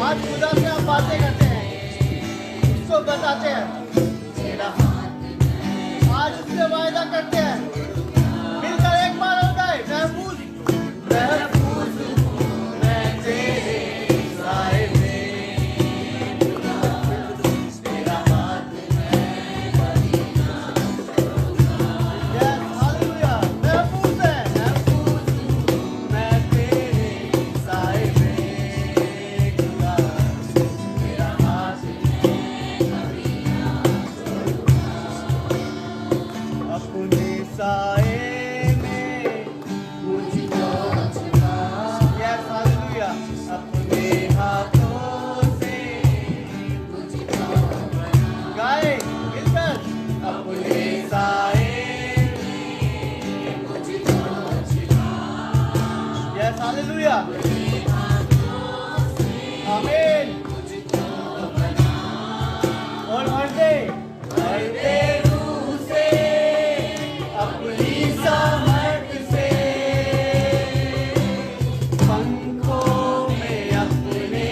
आज खुदा से आप बातें करते हैं, उसको बताते हैं मेरा हाथ। आज उससे वायदा करते हैं, मिलकर एक बार हो गए, महफूज महफूज हूँ मैं तेरे साए में, तेरा हाथ मैं कभी ना छोड़ूंगा। यस हालेलुया, महफूज है, महफूज हूँ मैं तेरे साए में, खुदा तेरा हाथ मैं कभी ना छोड़ूंगा। अपने साए में मुझको छुपा, यस हालेलुया, अपने हाथों से मुझको बना, गाए मिलकर, अपने साए में मुझको छुपा, यस हालेलुया, आमीन। और भर दे रूह से, अपनी सामर्थ से, पंखों में अपने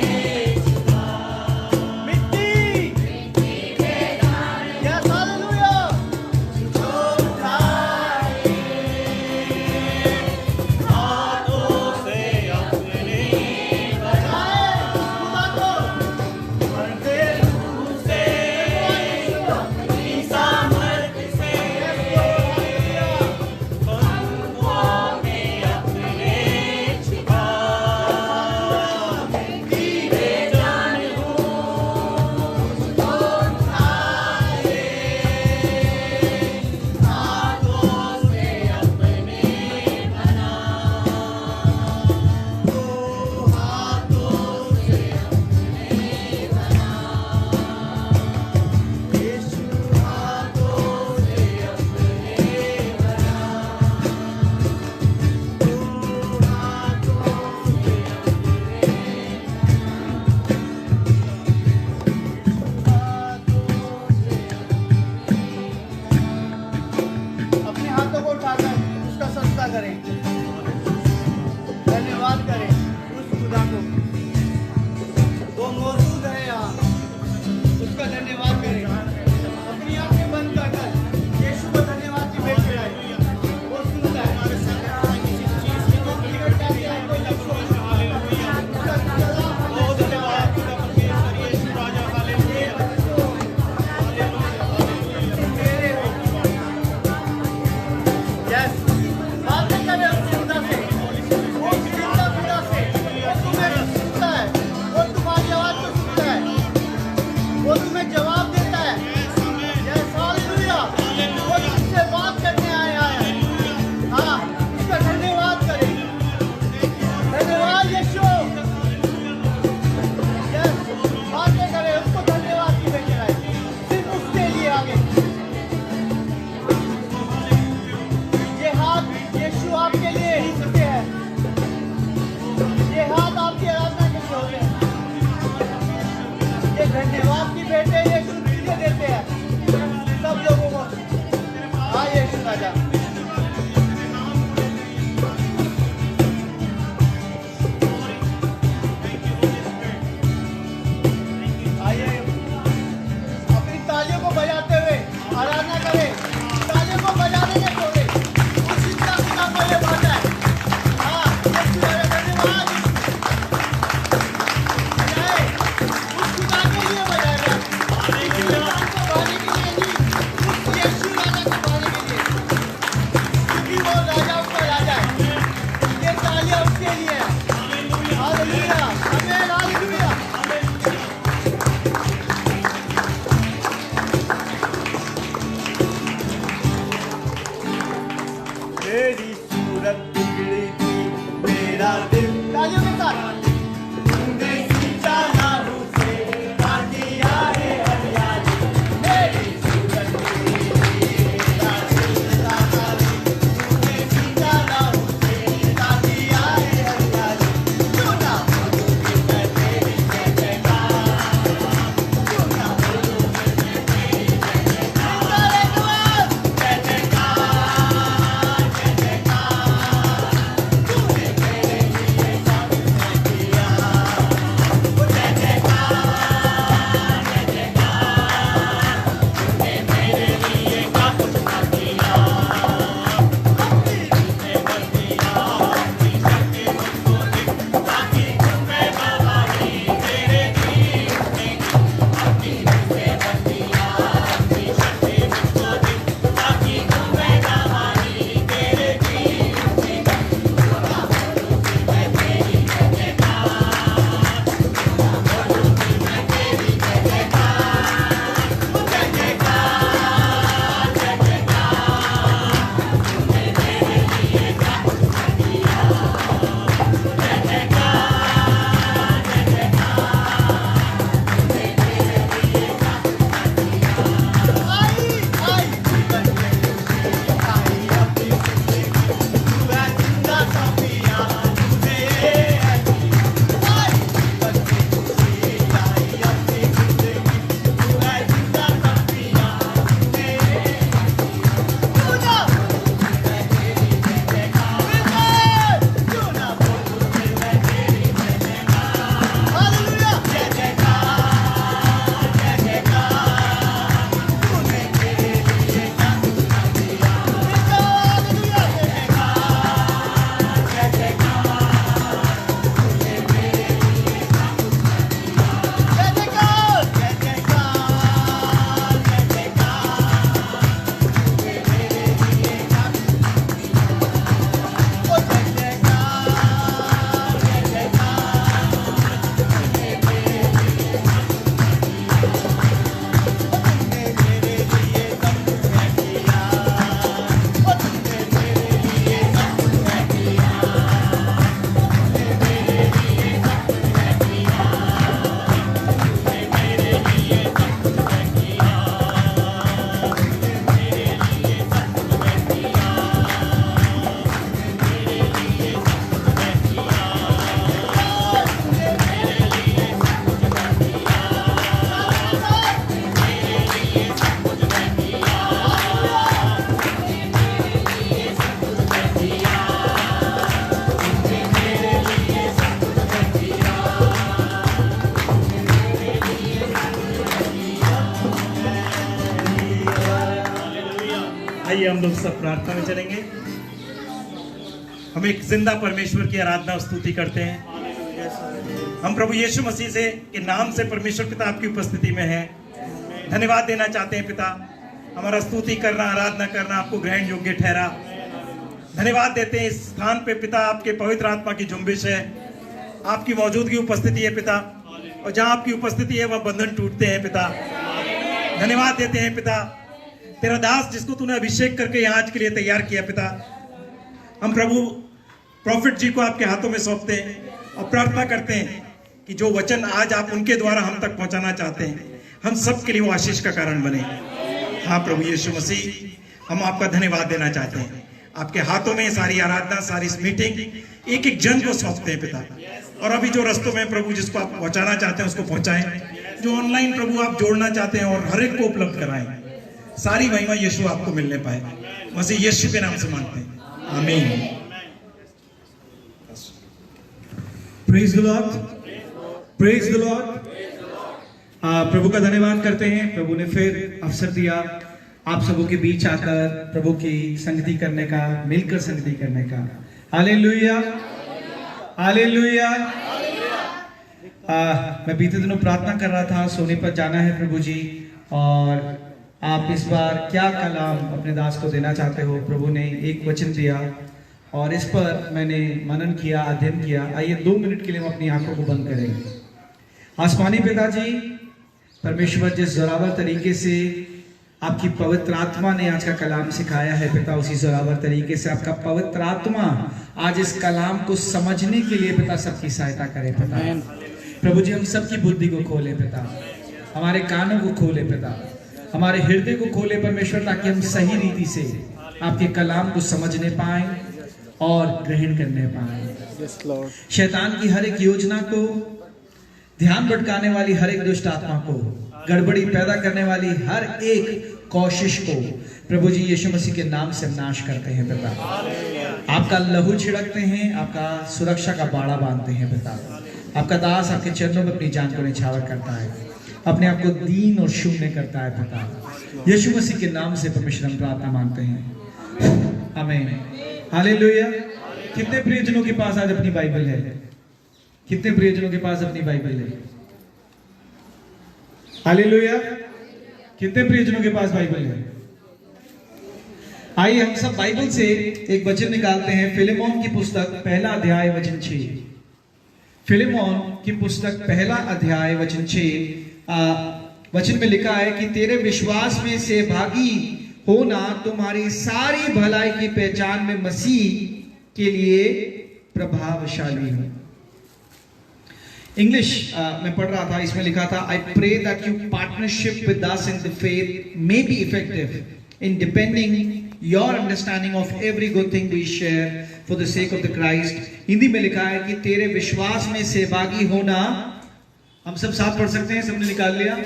छुपा, मिट्टी के दाने, यस हालेलुया, जो उठाए हाथों से अपने बनाए, खुदा को भर दे रूह से, अपनी सामर्थ से, पंखों में अपने छुपा, मिट्टी में जान हूँ, मुझको उठाए हाथों से अपने बना, तो हाथों से अपने बना, यीशु हाथों से अपने बना, तो हाथों से अपने हाथों को उठाकर उसका सजदा करें, धन्यवाद करें उस खुदा को, वो मौजूद है यहाँ, उसका धन्यवाद करें। अपनी आंखें बंद कर यीशु को धन्यवाद की भेंट चढ़ाएं, वो सुनता है। Yes. बातें करें उससे खुदा से, वो जिंदा खुदा से, वो तुम्हें सुनता है, वो तुम्हारी आवाज को सुनता है, वो तुम्हें जवाब देता है। यस हालेलुया, वो तुमसे बात करने आया है। हाँ, उसका धन्यवाद करें, धन्यवाद यीशु। यस, बातें करें, उसको धन्यवाद की भेंट चढ़ाएं, सिर्फ उसके लिए आगे। ये हाथ यीशु आपके लिए ही होते हैं, ये हाथ आपकी आराधना के लिए होते हैं, ये धन्यवाद की भेंटें यीशु तुझे देते हैं सब लोगों को। हाँ यीशु राजा, आइए अपनी तालियों को बजाते हुए आराधना करें, तालियों को बजाने के छोड़े, उस जिंदा खुदा को ये बात है। हाँ यीशु राजा, धन्यवाद यीशु, बजाए उस खुदा के लिए बजाएगा। हम लोग सब प्रार्थना में चलेंगे। हम एक जिंदा परमेश्वर की आराधना और स्तुति करते हैं। हम प्रभु यीशु मसीह से के नाम से परमेश्वर पिता आपकी उपस्थिति में है। धन्यवाद देना चाहते हैं पिता, हमारा स्तुति करना, आराधना करना आपको ग्रहण योग्य ठहरा। धन्यवाद देते हैं इस स्थान पे पिता, आपके पवित्र आत्मा की जुम्बिश है, आपकी मौजूदगी उपस्थिति है पिता, और जहां आपकी उपस्थिति है वह बंधन टूटते हैं पिता। धन्यवाद देते हैं पिता, तेरा दास जिसको तूने अभिषेक करके यहाँ आज के लिए तैयार किया पिता, हम प्रभु प्रॉफिट जी को आपके हाथों में सौंपते हैं और प्रार्थना करते हैं कि जो वचन आज आप उनके द्वारा हम तक पहुंचाना चाहते हैं, हम सब के लिए वो आशीष का कारण बने। हाँ प्रभु यीशु मसीह, हम आपका धन्यवाद देना चाहते हैं। आपके हाथों में सारी आराधना, सारी मीटिंग, एक एक जन को सौंपते हैं पिता। और अभी जो रस्तों में प्रभु जिसको आप पहुंचाना चाहते हैं उसको पहुंचाएं, जो ऑनलाइन प्रभु आप जोड़ना चाहते हैं और हर एक को उपलब्ध कराएं। सारी महिमा यीशु आपको मिलने पाए, मसीह यीशु के नाम से मांगते हैं, आमीन। Praise the lord, praise the lord. प्रभु का धन्यवाद करते हैं। प्रभु ने फिर अवसर दिया आप सबों के बीच आकर प्रभु की संगति करने का, मिलकर संगति करने का। Hallelujah, hallelujah. मैं बीते दिनों प्रार्थना कर रहा था, सोने पर जाना है प्रभु जी, और आप इस बार क्या कलाम अपने दास को देना चाहते हो। प्रभु ने एक वचन दिया और इस पर मैंने मनन किया, अध्ययन किया। आइए 2 मिनट के लिए हम अपनी आंखों को बंद करेंगे। आसमानी पिताजी परमेश्वर, जिस जोरावर तरीके से आपकी पवित्र आत्मा ने आज का कलाम सिखाया है पिता, उसी जोरावर तरीके से आपका पवित्र आत्मा आज इस कलाम को समझने के लिए पिता सबकी सहायता करे पिता। प्रभु जी हम सबकी बुद्धि को खोले पिता, हमारे कानों को खोले पिता, हमारे हृदय को खोले परमेश्वर, ताकि हम सही रीति से आपके कलाम को समझने पाएं और ग्रहण करने पाएं। शैतान की हर एक योजना को, ध्यान भटकाने वाली हर एक दुष्ट आत्मा को, गड़बड़ी पैदा करने वाली हर एक कोशिश को प्रभु जी यीशु मसीह के नाम से नाश करते हैं पिता। आपका लहू छिड़कते हैं, आपका सुरक्षा का बाड़ा बांधते हैं पिता। आपका दास आपके चरणों में अपनी जान को निछावर करता है, अपने आप को दीन और शून्य करता है पिता। यीशु मसीह के नाम से परमेश्वर हम प्रार्थना मांगते हैं, आमीन, हालेलुया। कितने प्रियजनों के पास आज अपनी बाइबल है? कितने प्रियजनों के पास अपनी बाइबल है? हालेलुया। कितने प्रियजनों के पास बाइबल है? आइए हम सब बाइबल से एक वचन निकालते हैं। फिलेमोन की पुस्तक पहला अध्याय वचन 6। फिलेमोन की पुस्तक पहला अध्याय वचन 6 वचन में लिखा है कि तेरे विश्वास में सहभागी होना तुम्हारी सारी भलाई की पहचान में मसीह के लिए प्रभावशाली हो। इंग्लिश में पढ़ रहा था, इसमें लिखा था, I pray that you partnership with us in the faith may be effective in depending your understanding of every good thing we share for the sake of the Christ. Hindi में लिखा है कि तेरे विश्वास में सहभागी होना, हम सब साथ पढ़ सकते हैं, सबने निकाल लिया?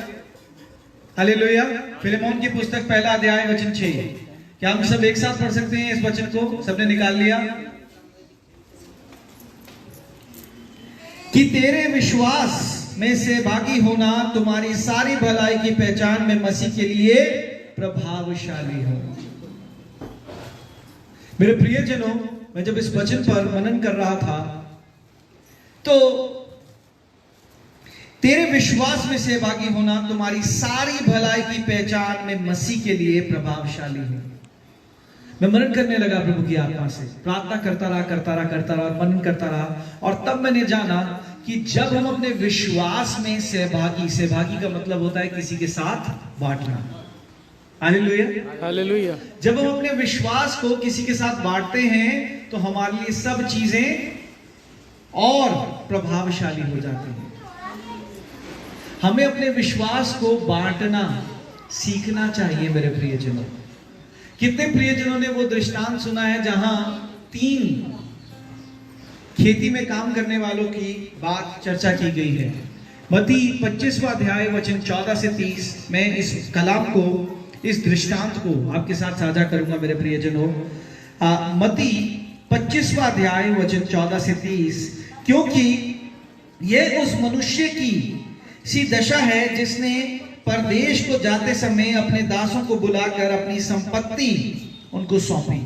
हालेलुया। फिलेमोन की पुस्तक पहला अध्याय वचन 6, क्या हम सब एक साथ पढ़ सकते हैं इस वचन को? सबने निकाल लिया? कि तेरे विश्वास में सहभागी होना तुम्हारी सारी भलाई की पहचान में मसीह के लिए प्रभावशाली हो। मेरे प्रियजनों, मैं जब इस वचन पर मनन कर रहा था तो तेरे विश्वास में सहभागी होना तुम्हारी सारी भलाई की पहचान में मसीह के लिए प्रभावशाली है। मैं मनन करने लगा प्रभु की आत्मा से, प्रार्थना करता रहा, मनन करता रहा, और तब मैंने जाना कि जब हम अपने विश्वास में सहभागी का मतलब होता है किसी के साथ बांटना। Hallelujah, hallelujah. जब हम अपने विश्वास को किसी के साथ बांटते हैं तो हमारे लिए सब चीजें और प्रभावशाली हो जाती हैं। हमें अपने विश्वास को बांटना सीखना चाहिए मेरे प्रियजनों। कितने प्रियजनों ने वो दृष्टांत सुना है जहां 3 खेती में काम करने वालों की बात चर्चा की गई है? मत्ती 25वां अध्याय वचन 14 से 30 में इस कलाम को, इस दृष्टांत को आपके साथ साझा करूंगा मेरे प्रियजनों। मत्ती 25वां अध्याय वचन 14 से 30, क्योंकि यह उस मनुष्य की सी दशा है जिसने परदेश को जाते समय अपने दासों को बुलाकर अपनी संपत्ति उनको सौंपी।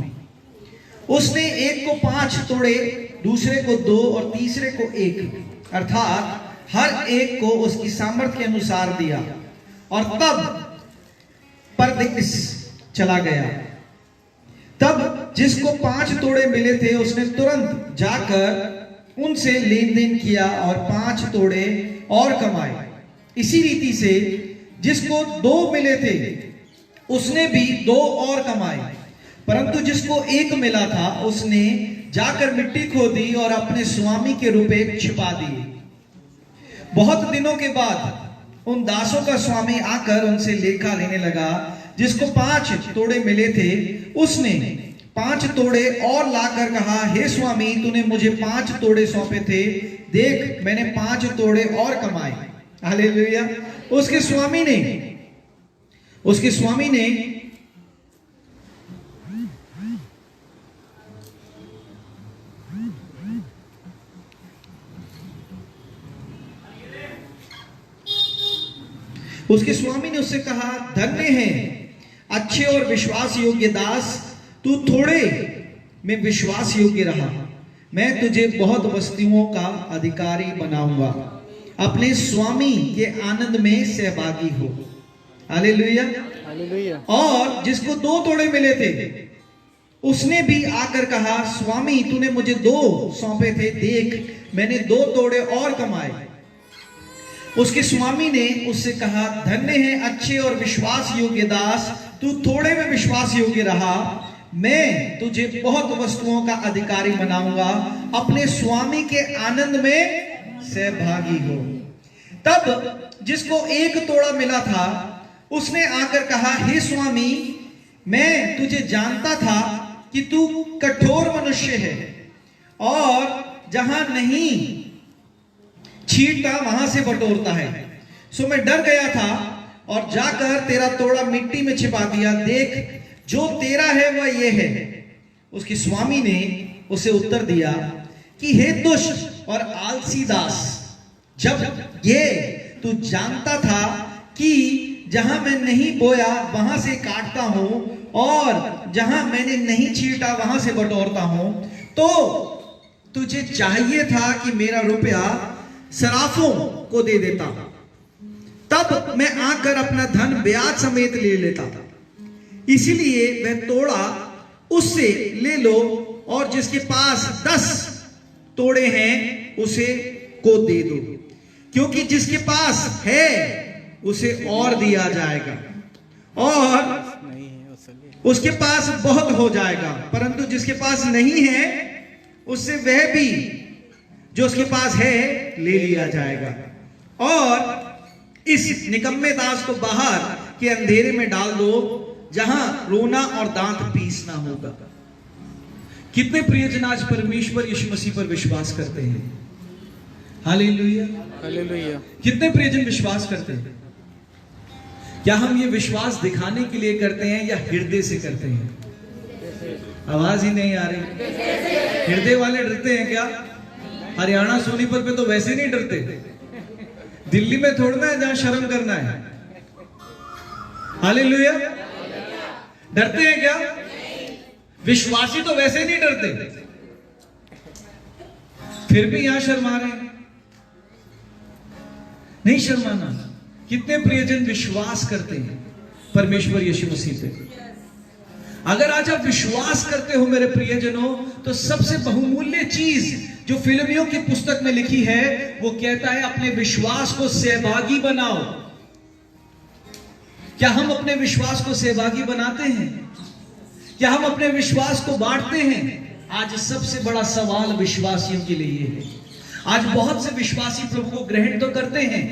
उसने एक को 5 तोड़े, दूसरे को 2 और तीसरे को 1, अर्थात हर एक को उसकी सामर्थ्य के अनुसार दिया। और तब परदेश चला गया। तब जिसको 5 तोड़े मिले थे उसने तुरंत जाकर उनसे लेन देन किया और 5 तोड़े और कमाए। इसी रीति से जिसको 2 मिले थे उसने भी 2 और कमाए, परंतु जिसको 1 मिला था उसने जाकर मिट्टी खोदी और अपने स्वामी के रुपए छिपा दिए। बहुत दिनों के बाद उन दासों का स्वामी आकर उनसे लेखा लेने लगा। जिसको 5 तोड़े मिले थे उसने 5 तोड़े और लाकर कहा, हे स्वामी, तूने मुझे 5 तोड़े सौंपे थे, देख मैंने 5 तोड़े और कमाए। हालेलुया। उसके स्वामी ने उससे कहा, धन्य है अच्छे और विश्वास योग्य दास, तू थोड़े में विश्वास योग्य रहा, मैं तुझे बहुत वस्तुओं का अधिकारी बनाऊंगा, अपने स्वामी के आनंद में सहभागी हो। हालेलुया। और जिसको 2 तोड़े मिले थे उसने भी आकर कहा, स्वामी, तूने मुझे 2 सौंपे थे, देख मैंने 2 तोड़े और कमाए। उसके स्वामी ने उससे कहा, धन्य है अच्छे और विश्वास योग्य दास, तू थोड़े में विश्वास योग्य रहा, मैं तुझे बहुत वस्तुओं का अधिकारी बनाऊंगा, अपने स्वामी के आनंद में सहभागी हो। तब जिसको 1 तोड़ा मिला था उसने आकर कहा, हे स्वामी, मैं तुझे जानता था कि तू कठोर मनुष्य है और जहां नहीं छींटता वहां से बटोरता है, सो मैं डर गया था और जाकर तेरा तोड़ा मिट्टी में छिपा दिया, देख जो तेरा है वह ये है। उसके स्वामी ने उसे उत्तर दिया कि हे दुष्ट और आलसी दास, जब ये तू जानता था कि जहां मैं नहीं बोया वहां से काटता हूं और जहां मैंने नहीं छींटा वहां से बटोरता हूं, तो तुझे चाहिए था कि मेरा रुपया सराफों को दे देता, तब मैं आकर अपना धन ब्याज समेत ले लेता। इसीलिए वह तोड़ा उससे ले लो और जिसके पास 10 तोड़े हैं उसे को दे दो, क्योंकि जिसके पास है उसे और दिया जाएगा और उसके पास बहुत हो जाएगा, परंतु जिसके पास नहीं है उससे वह भी जो उसके पास है ले लिया जाएगा। और इस निकम्मे दास को बाहर के अंधेरे में डाल दो, जहां रोना और दांत पीसना होगा। कितने प्रियजन आज परमेश्वर यीशु मसीह पर विश्वास करते हैं? Hallelujah, hallelujah. कितने प्रियजन विश्वास करते हैं? क्या हम ये विश्वास दिखाने के लिए करते हैं या हृदय से करते हैं? आवाज ही नहीं आ रही। हृदय वाले डरते हैं क्या? हरियाणा सोनीपत पे तो वैसे नहीं डरते, दिल्ली में थोड़ा है जहां शर्म करना है। हालेलुया। डरते हैं क्या? विश्वासी तो वैसे नहीं डरते, फिर भी यहां शर्मा रहे हैं। नहीं शर्माना। कितने प्रियजन विश्वास करते हैं परमेश्वर यीशु मसीह पे? अगर आज आप विश्वास करते हो मेरे प्रियजनों, तो सबसे बहुमूल्य चीज जो फिल्मियों की पुस्तक में लिखी है वो कहता है अपने विश्वास को सहभागी बनाओ। क्या हम अपने विश्वास को सहभागी बनाते हैं? क्या हम अपने विश्वास को बांटते हैं? आज सबसे बड़ा सवाल विश्वासियों के लिए है। आज बहुत से विश्वासी प्रभु को ग्रहण तो करते हैं,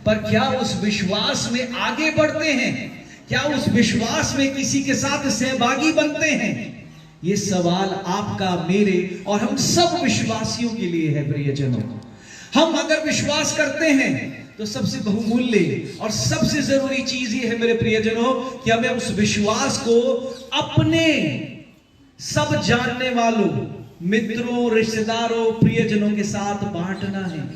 पर क्या उस विश्वास में आगे बढ़ते हैं? क्या उस विश्वास में किसी के साथ सहभागी बनते हैं? ये सवाल आपका, मेरे और हम सब विश्वासियों के लिए है। प्रियजनों, हम अगर विश्वास करते हैं तो सबसे बहुमूल्य और सबसे जरूरी चीज ये है मेरे प्रियजनों कि हमें उस विश्वास को अपने सब जानने वालों, मित्रों, रिश्तेदारों, प्रियजनों के साथ बांटना है।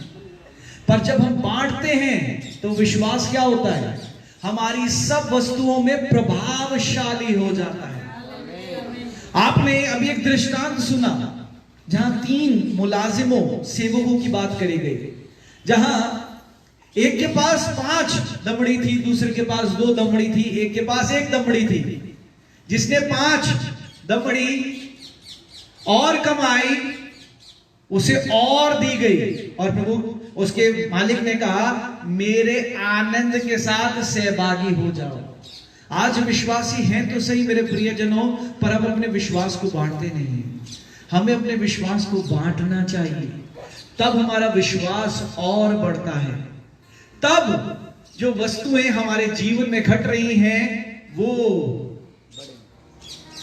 पर जब हम बांटते हैं तो विश्वास क्या होता है? हमारी सब वस्तुओं में प्रभावशाली हो जाता है। आपने अभी एक दृष्टांत सुना जहां 3 मुलाजिमों सेवकों की बात करी गई, जहां एक के पास 5 दमड़ी थी, दूसरे के पास 2 दमड़ी थी, एक के पास 1 दमड़ी थी। जिसने 5 दमड़ी और कमाई उसे और दी गई, और प्रभु उसके मालिक ने कहा मेरे आनंद के साथ सहभागी हो जाओ। आज विश्वासी हैं तो सही मेरे प्रियजनों, पर हम अपने विश्वास को बांटते नहीं हैं। हमें अपने विश्वास को बांटना चाहिए, तब हमारा विश्वास और बढ़ता है। तब जो वस्तुएं हमारे जीवन में घट रही हैं वो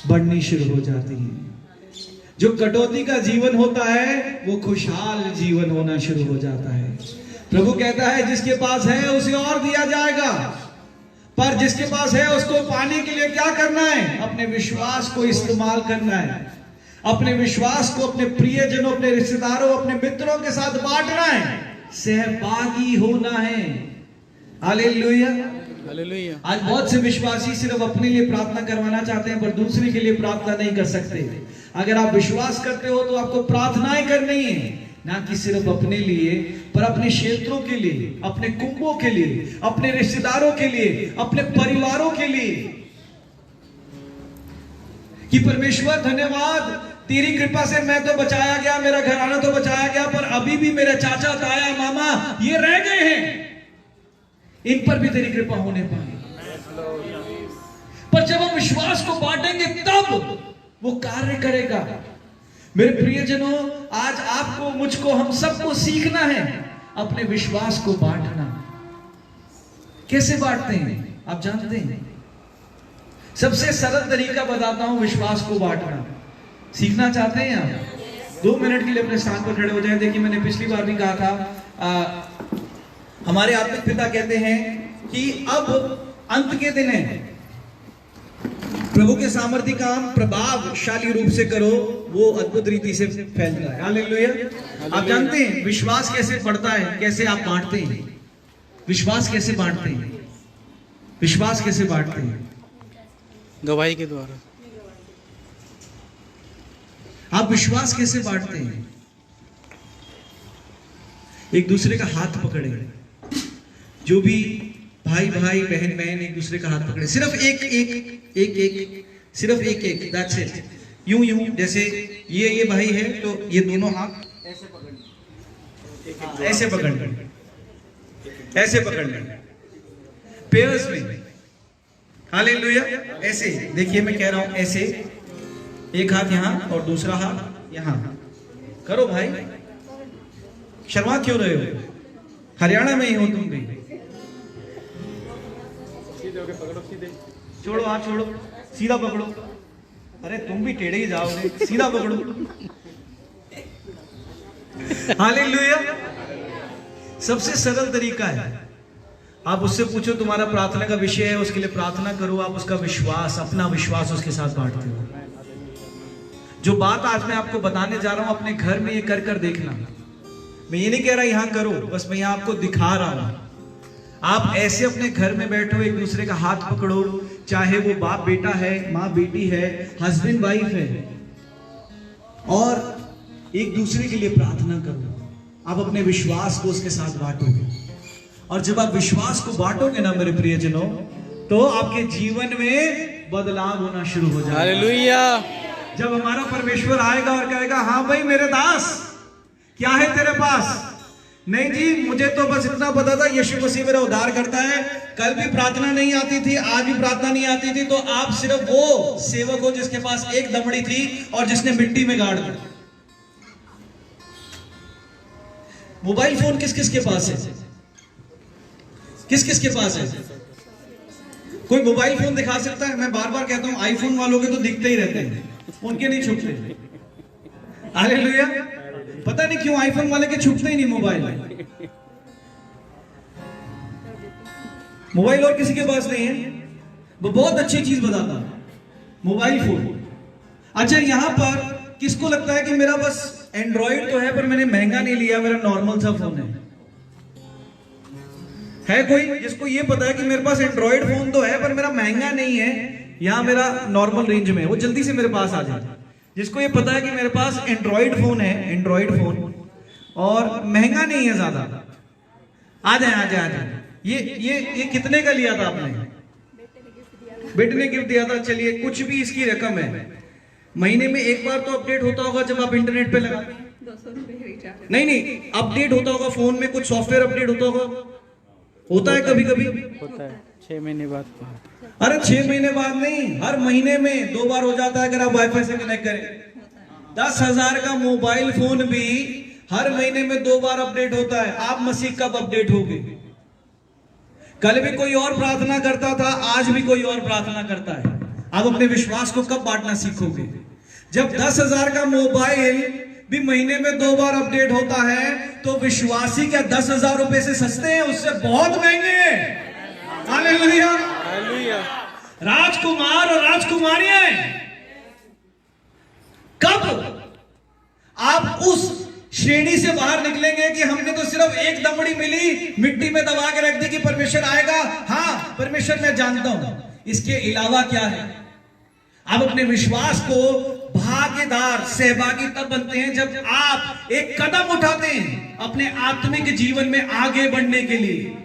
बढ़नी शुरू हो जाती हैं। जो कटौती का जीवन होता है वो खुशहाल जीवन होना शुरू हो जाता है। प्रभु कहता है जिसके पास है उसे और दिया जाएगा, पर जिसके पास है उसको पाने के लिए क्या करना है? अपने विश्वास को इस्तेमाल करना है। अपने विश्वास को अपने प्रियजनों, अपने रिश्तेदारों, अपने मित्रों के साथ बांटना है, सहभागी होना है। Hallelujah, hallelujah. आज बहुत से विश्वासी सिर्फ अपने लिए प्रार्थना करवाना चाहते हैं, पर दूसरे के लिए प्रार्थना नहीं कर सकते। अगर आप विश्वास करते हो तो आपको प्रार्थनाएं करनी है, ना कि सिर्फ अपने लिए, पर अपने क्षेत्रों के लिए, अपने कुंभों के लिए, अपने रिश्तेदारों के लिए, अपने परिवारों के लिए, कि परमेश्वर धन्यवाद तेरी कृपा से मैं तो बचाया गया, मेरा घराना तो बचाया गया, पर अभी भी मेरे चाचा, ताया, मामा ये रह गए हैं, इन पर भी तेरी कृपा होने पाए। पर जब हम विश्वास को बांटेंगे तब वो कार्य करेगा। मेरे प्रियजनों, आज आपको, मुझको, हम सबको सीखना है अपने विश्वास को बांटना। कैसे बांटते हैं आप जानते हैं? सबसे सरल तरीका बताता हूं विश्वास को बांटना। सीखना चाहते हैं आप? 2 मिनट के लिए अपने स्थान पर खड़े हो जाएं। देखिए, मैंने पिछली बार भी कहा था, हमारे आत्मिक पिता कहते हैं कि अब अंत के दिन है, प्रभु के सामर्थ्य काम प्रभावशाली रूप से करो, वो अद्भुत रीति से फैल रहा है। हालेलुया। आप जानते हैं विश्वास कैसे बढ़ता है, कैसे आप बांटते हैं? विश्वास कैसे बांटते हैं? विश्वास कैसे बांटते हैं? गवाही के द्वारा। आप विश्वास कैसे बांटते हैं? एक दूसरे का हाथ पकड़े, जो भी भाई भाई, बहन बहन एक दूसरे का हाथ पकड़े, सिर्फ एक एक एक एक, सिर्फ एक एक, दैट्स इट। यूं यूं, जैसे ये भाई है तो ये दोनों हाथ ऐसे पकड़, ऐसे पकड़, ऐसे पकड़ लें, पेयर्स में। हालेलुया। ऐसे देखिए, मैं कह रहा हूं ऐसे, एक हाथ यहां और दूसरा हाथ यहां करो। भाई शर्मा क्यों रहे हो? हरियाणा में ही हो तुम भी। छोड़ो हाथ, छोड़ो, सीधा पकड़ो। अरे तुम भी टेढ़े ही जाओगे, सीधा पकड़ो। हालेलुया। सबसे सरल तरीका है, आप उससे पूछो तुम्हारा प्रार्थना का विषय है, उसके लिए प्रार्थना करो। आप उसका विश्वास, अपना विश्वास उसके साथ बांटते हो। जो बात आज मैं आपको बताने जा रहा हूं, अपने घर में ये कर कर देखना। मैं ये नहीं कह रहा यहां करो, बस मैं यहां आपको दिखा रहा हूं। आप ऐसे अपने घर में बैठो, एक दूसरे का हाथ पकड़ो, चाहे वो बाप बेटा है, माँ बेटी है, हस्बैंड वाइफ है, और एक दूसरे के लिए प्रार्थना करो। आप अपने विश्वास को उसके साथ बांटोगे, और जब आप विश्वास को बांटोगे ना मेरे प्रियजनों, तो आपके जीवन में बदलाव होना शुरू हो जाएगा। हालेलुया। जब हमारा परमेश्वर आएगा और कहेगा, हाँ भाई मेरे दास, क्या है तेरे पास? नहीं जी, मुझे तो बस इतना पता था यीशु मसीह मेरा उद्धार करता है, कल भी प्रार्थना नहीं आती थी, आज भी प्रार्थना नहीं आती थी। तो आप सिर्फ वो सेवक हो जिसके पास 1 दमड़ी थी और जिसने मिट्टी में गाड़ दी। मोबाइल फोन किस किस के पास है? किस किस के पास है? कोई मोबाइल फोन दिखा सकता है? मैं बार बार कहता हूं, आईफोन वालों के तो दिखते ही रहते हैं, उनके नहीं छुपते। हालेलुया। पता नहीं क्यों आईफोन वाले के छुपते ही नहीं मोबाइल। मोबाइल और किसी के पास नहीं है। वो बहुत अच्छी चीज बताता है, मोबाइल फोन। अच्छा, यहां पर किसको लगता है कि मेरा बस एंड्रॉइड तो है, पर मैंने महंगा नहीं लिया, मेरा नॉर्मल सा फोन है कोई जिसको ये पता है कि मेरे पास एंड्रॉइड फोन तो है, पर मेरा महंगा नहीं है? यहाँ मेरा नॉर्मल रेंज में है, वो जल्दी से मेरे पास आ जाए। जिसको ये पता है कि मेरे पास एंड्रॉइड फोन है, एंड्रॉइड फोन, और महंगा नहीं है ज्यादा, आ जाए आ जाए आ जाए। ये कितने का लिया था आपने? बेटे ने गिफ्ट दिया था। चलिए, कुछ भी इसकी रकम है, महीने में एक बार तो अपडेट होता होगा जब आप इंटरनेट पे लगाते हैं। 200 रुपए रिचार्ज। नहीं, अपडेट होता होगा फोन में, कुछ सॉफ्टवेयर अपडेट होता होगा, होता है कभी कभी। होता है 6 महीने बाद। अरे 6 महीने बाद नहीं, हर महीने में 2 बार हो जाता है अगर आप वाईफाई से कनेक्ट करें। 10,000 का मोबाइल फोन भी हर महीने में 2 बार अपडेट होता है। आप मसीह कब अपडेट होगे? कल भी कोई और प्रार्थना करता था, आज भी कोई और प्रार्थना करता है। आप अपने विश्वास को कब बांटना सीखोगे? जब 10,000 का मोबाइल भी महीने में 2 बार अपडेट होता है, तो विश्वासी क्या 10,000 रुपए से सस्ते हैं? उससे बहुत महंगे हैं। हालेलुया। हालेलुया। राजकुमार और राजकुमारियां, कब आप उस श्रेणी से बाहर निकलेंगे कि हमने तो सिर्फ एक दमड़ी मिली, मिट्टी में दबा के रख दी कि परमेश्वर आएगा? हाँ, परमेश्वर मैं जानता हूं, इसके अलावा क्या है? आप अपने विश्वास को भागीदार, सहभागी तब बनते हैं जब आप एक कदम उठाते हैं अपने आत्मिक जीवन में आगे बढ़ने के लिए।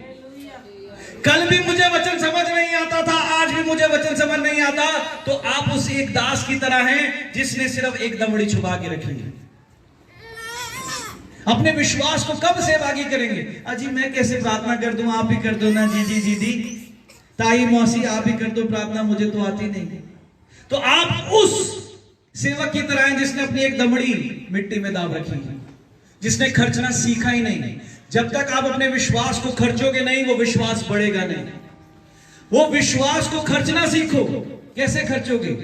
कल भी मुझे वचन समझ नहीं आता था, आज भी मुझे वचन समझ नहीं आता, तो आप उस एक दास की तरह हैं जिसने सिर्फ एक दमड़ी छुपा के रखी है। अपने विश्वास को कब सहभागी करेंगे? अजी मैं कैसे प्रार्थना कर दूं, आप ही कर दो ना, जी दीदी, ताई, मौसी, आप ही कर दो प्रार्थना, मुझे तो आती नहीं। तो आप उस सेवक की तरह हैं जिसने अपनी एक दमड़ी मिट्टी में दाब रखी है, जिसने खर्चना सीखा ही नहीं। जब तक आप अपने विश्वास को खर्चोगे नहीं, वो विश्वास बढ़ेगा नहीं। वो विश्वास को खर्चना सीखो। कैसे खर्चोगे?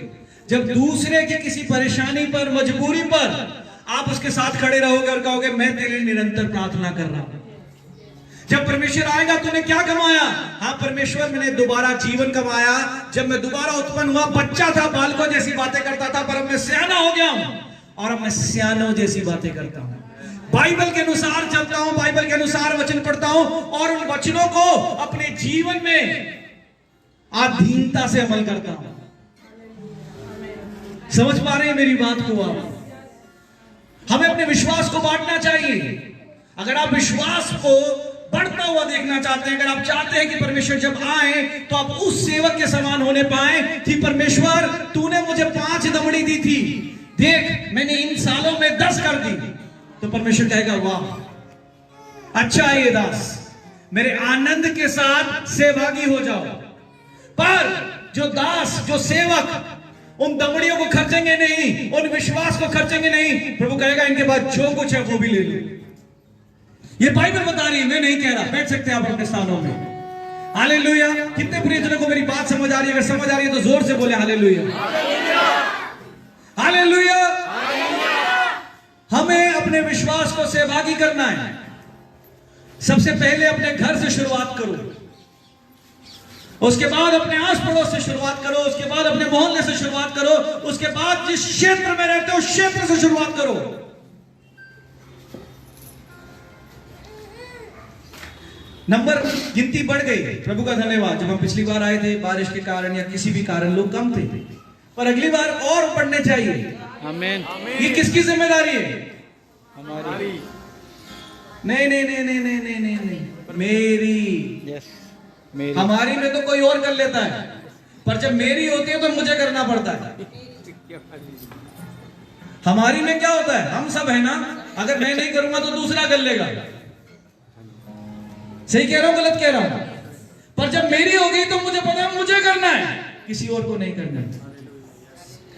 जब दूसरे की किसी परेशानी पर, मजबूरी पर आप उसके साथ खड़े रहोगे और कहोगे मैं तेरे लिए निरंतर प्रार्थना कर रहा हूं। जब परमेश्वर आएगा, तूने क्या कमाया? हाँ परमेश्वर, मैंने दोबारा जीवन कमाया। जब मैं दोबारा उत्पन्न हुआ, बच्चा था, बालकों जैसी बातें करता था, पर अब मैं सियाना हो गया हूं और अब मैं सियानों जैसी बातें करता हूं। बाइबल के अनुसार चलता हूं, बाइबल के अनुसार वचन पढ़ता हूं और उन वचनों को अपने जीवन में अधीनता से अमल करता हूं। समझ पा रहे हैं मेरी बात को आप? हमें अपने विश्वास को बांटना चाहिए। अगर आप विश्वास को बढ़ता हुआ देखना चाहते हैं, अगर आप चाहते हैं कि परमेश्वर जब आए तो आप उस सेवक के समान होने पाए कि परमेश्वर तूने मुझे 5 दमड़ी दी थी, देख मैंने इन सालों में 10 कर दी, तो परमेश्वर कहेगा वाह अच्छा है ये दास, मेरे आनंद के साथ सहभागी हो जाओ। पर जो दास, जो सेवक उन दमड़ियों को खर्चेंगे नहीं, उन विश्वास को खर्चेंगे नहीं, प्रभु कहेगा इनके पास जो कुछ है वो भी ले लो। ये बाइबल बता रही है, मैं नहीं कह रहा। बैठ सकते हैं आप अपने स्थानों में। हालेलुया। कितने प्रियजनों को मेरी बात समझ आ रही है? अगर समझ आ रही है तो जोर से बोले हालेलुया। हालेलुया। हमें अपने विश्वास को सहभागी करना है। सबसे पहले अपने घर से शुरुआत करो, उसके बाद अपने आस पड़ोस से शुरुआत करो, उसके बाद अपने मोहल्ले से शुरुआत करो, उसके बाद जिस क्षेत्र में रहते हो उस क्षेत्र से शुरुआत करो। नंबर गिनती बढ़ गई, प्रभु का धन्यवाद। जब हम पिछली बार आए थे बारिश के कारण या किसी भी कारण लोग कम थे, पर अगली बार और बढ़ने चाहिए। आमीन। ये किसकी जिम्मेदारी है? हमारी। नहीं नहीं नहीं नहीं नहीं नहीं नहीं, नहीं। मेरी। यस, मेरी। हमारी में तो कोई और कर लेता है, पर जब मेरी होती है तो मुझे करना पड़ता है। हमारी में क्या होता है? हम सब है ना, अगर मैं नहीं करूंगा तो दूसरा कर लेगा। सही कह रहा हूं, गलत कह रहा हूं? पर जब मेरी होगी तो मुझे पता है मुझे करना है, किसी और को नहीं करना है।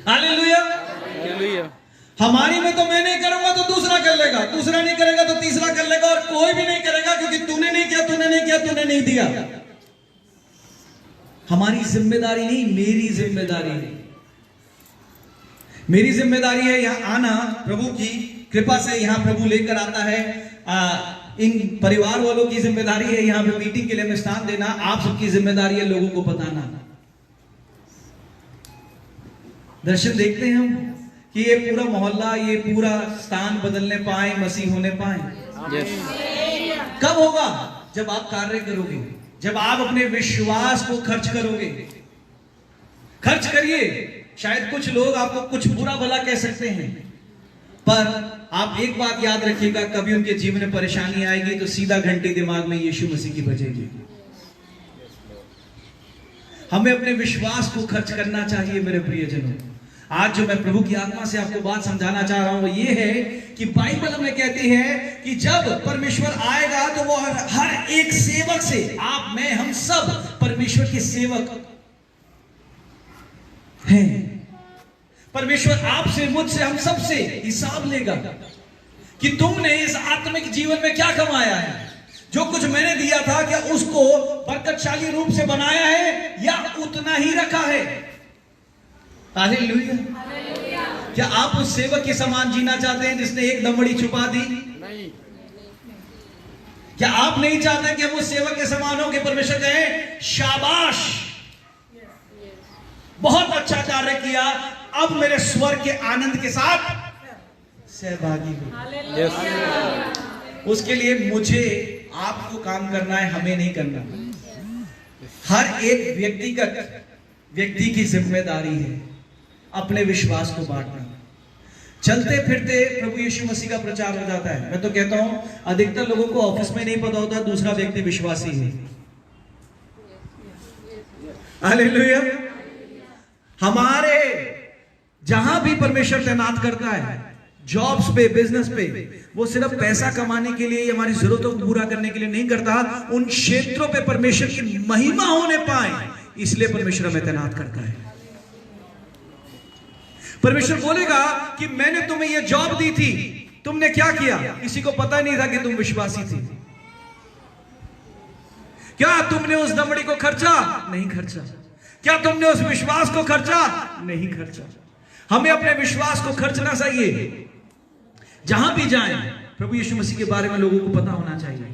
हालेलुया। हालेलुया। हमारी में तो मैं नहीं करूंगा तो दूसरा कर लेगा, दूसरा नहीं करेगा तो तीसरा कर लेगा, और कोई भी नहीं करेगा क्योंकि तूने नहीं किया, तूने नहीं किया, तूने नहीं दिया। हमारी जिम्मेदारी नहीं, मेरी जिम्मेदारी है। मेरी जिम्मेदारी है यहां आना, प्रभु की कृपा से यहां प्रभु लेकर आता है। इन परिवार वालों की जिम्मेदारी है यहां पे मीटिंग के लिए हमें स्थान देना। आप सबकी जिम्मेदारी है लोगों को बताना। दर्शन देखते हैं हम कि ये पूरा मोहल्ला, ये पूरा स्थान बदलने पाए, मसीह होने पाए। यस। कब होगा? जब आप कार्य करोगे, जब आप अपने विश्वास को खर्च करोगे। खर्च करिए। शायद कुछ लोग आपको कुछ बुरा भला कह सकते हैं, पर आप एक बात याद रखिएगा, कभी उनके जीवन में परेशानी आएगी तो सीधा घंटी दिमाग में यीशु मसीह की बजेगी। हमें अपने विश्वास को खर्च करना चाहिए मेरे प्रियजनों। आज जो मैं प्रभु की आत्मा से आपको बात समझाना चाह रहा हूं वो ये है कि बाइबल हमें कहती है कि जब परमेश्वर आएगा तो वो हर एक सेवक से, आप मैं हम सब परमेश्वर के सेवक हैं। परमेश्वर आपसे, मुझसे, हम सब से हिसाब लेगा कि तुमने इस आत्मिक जीवन में क्या कमाया है। जो कुछ मैंने दिया था क्या उसको बरकतशाली रूप से बनाया है या उतना ही रखा है। हालेलुया। क्या आप उस सेवक के समान जीना चाहते हैं जिसने एक दमड़ी छुपा दी? नहीं। क्या आप नहीं चाहते कि हम उस सेवक के समान हो कि परमेश्वर कहे शाबाश, बहुत अच्छा कार्य किया, अब मेरे स्वर्ग के आनंद के साथ सहभागी हो। यस। उसके लिए मुझे आपको काम करना है, हमें नहीं करना। हर एक व्यक्ति की जिम्मेदारी है अपने विश्वास को बांटना। चलते फिरते प्रभु यीशु मसीह का प्रचार हो जाता है। मैं तो कहता हूं अधिकतर लोगों को ऑफिस में नहीं पता होता दूसरा व्यक्ति विश्वासी है। हालेलुया। हमारे जहां भी परमेश्वर तैनात करता है, जॉब्स पे, बिजनेस पे, वो सिर्फ पैसा कमाने के लिए, हमारी जरूरतों को पूरा करने के लिए नहीं करता। उन क्षेत्रों पे परमेश्वर की महिमा होने पाए इसलिए परमेश्वर हमें तैनात करता है। परमेश्वर बोलेगा कि मैंने तुम्हें यह जॉब दी थी, तुमने क्या किया? किसी को पता नहीं था कि तुम विश्वासी थे। क्या तुमने उस दमड़ी को खर्चा? नहीं खर्चा। क्या तुमने उस विश्वास को खर्चा? नहीं खर्चा। हमें अपने विश्वास को खर्चना चाहिए। जहां भी जाएं प्रभु यीशु मसीह के बारे में लोगों को पता होना चाहिए।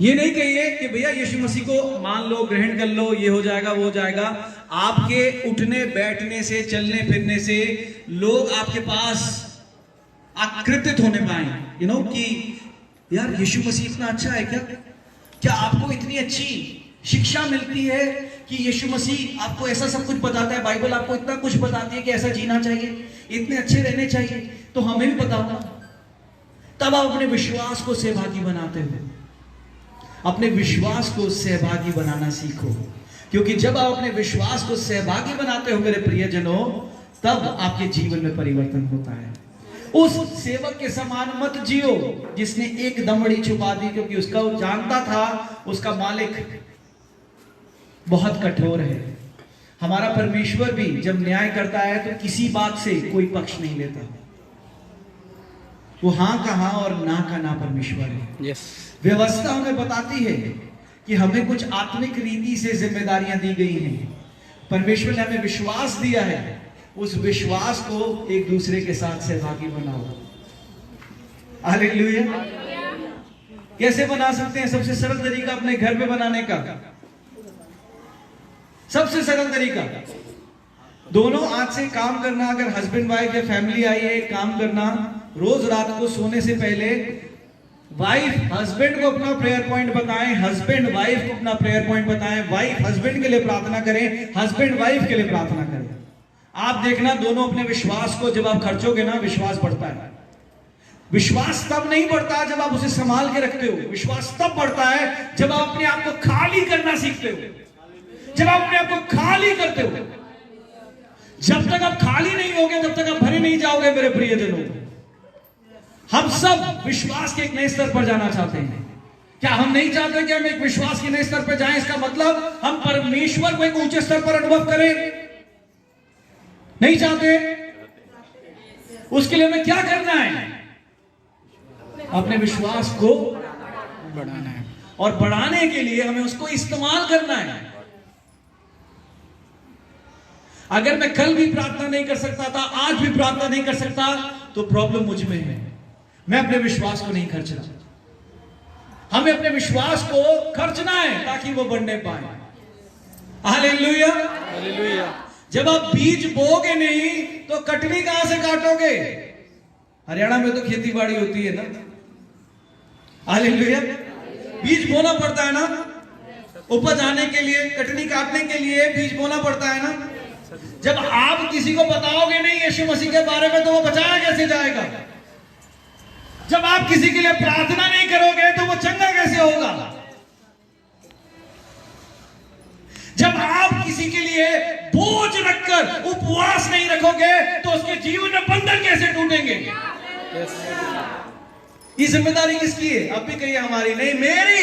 ये नहीं कहिए कि भैया यीशु मसीह को मान लो, ग्रहण कर लो, ये हो जाएगा वो हो जाएगा। आपके उठने बैठने से, चलने फिरने से लोग आपके पास आकृतित होने पाए, कि यार यीशु मसीह इतना अच्छा है क्या? क्या आपको इतनी अच्छी शिक्षा मिलती है कि यीशु मसीह आपको ऐसा सब कुछ बताता है, बाइबल आपको इतना कुछ बताती है कि ऐसा जीना चाहिए, इतने अच्छे रहने चाहिए, तो हमें भी पता होगा। तब आप अपने विश्वास को सहभागी बनाते हो। अपने विश्वास को सहभागी बनाना सीखो, क्योंकि जब आप अपने विश्वास को सहभागी बनाते हो मेरे प्रियजनों, तब आपके जीवन में परिवर्तन होता है। उस सेवक के समान मत जियो जिसने एक दमड़ी छुपा दी, क्योंकि उसका वो जानता था उसका मालिक बहुत कठोर है। हमारा परमेश्वर भी जब न्याय करता है तो किसी बात से कोई पक्ष नहीं लेता। वो हां का हां और ना का ना परमेश्वर है। यस। व्यवस्था हमें बताती है कि हमें कुछ आत्मिक रीति से जिम्मेदारियां दी गई हैं। परमेश्वर ने हमें विश्वास दिया है, उस विश्वास को एक दूसरे के साथ सहभागी बनाओ। हालेलुया। कैसे बना सकते हैं? सबसे सरल तरीका अपने घर में बनाने का, सबसे सरल तरीका, दोनों आज से काम करना। अगर हस्बैंड वाइफ या फैमिली आई है, काम करना, रोज रात को सोने से पहले वाइफ हस्बैंड को अपना प्रेयर पॉइंट बताएं, हस्बैंड वाइफ को अपना प्रेयर पॉइंट बताएं, वाइफ हस्बैंड के लिए प्रार्थना करें, हस्बैंड वाइफ के लिए प्रार्थना करें। आप देखना दोनों अपने विश्वास को जब आप खर्चोगे ना, विश्वास बढ़ता है। विश्वास तब नहीं बढ़ता जब आप उसे संभाल के रखते हो। विश्वास तब बढ़ता है जब आप अपने आप को खाली करना सीखते हो, जब आप अपने आप को खाली करते हो। जब तक आप खाली नहीं होगे तब तक आप भरे नहीं जाओगे मेरे प्रियजनों। हम सब विश्वास के एक नए स्तर पर जाना चाहते हैं। क्या हम नहीं चाहते कि हम एक विश्वास के नए स्तर पर जाएं? इसका मतलब हम परमेश्वर को एक ऊंचे स्तर पर अनुभव करें? नहीं चाहते। उसके लिए हमें क्या करना है? अपने विश्वास को बढ़ाना है, और बढ़ाने के लिए हमें उसको इस्तेमाल करना है। अगर मैं कल भी प्रार्थना नहीं कर सकता था, आज भी प्रार्थना नहीं कर सकता, तो प्रॉब्लम मुझ में है। मैं अपने विश्वास को नहीं खर्च रहा। हमें अपने विश्वास को खर्चना है ताकि वो बढ़ने पाए। हालेलुया। हालेलुया। जब आप बीज बोगे नहीं तो कटनी कहां से काटोगे? हरियाणा में तो खेती बाड़ी होती है ना। हालेलुया। बीज बोना पड़ता है ना। उपज आने के लिए, कटनी काटने के लिए बीज बोना पड़ता है ना। जब आप किसी को बताओगे नहीं यीशु मसीह के बारे में तो वो बचाया कैसे जाएगा? जब आप किसी के लिए प्रार्थना नहीं करोगे तो वो चंगा कैसे होगा? जब आप किसी के लिए बोझ रखकर उपवास नहीं रखोगे तो उसके जीवन में बंधन कैसे टूटेंगे? ये जिम्मेदारी किसकी है? अब भी कहिए हमारी नहीं, मेरी।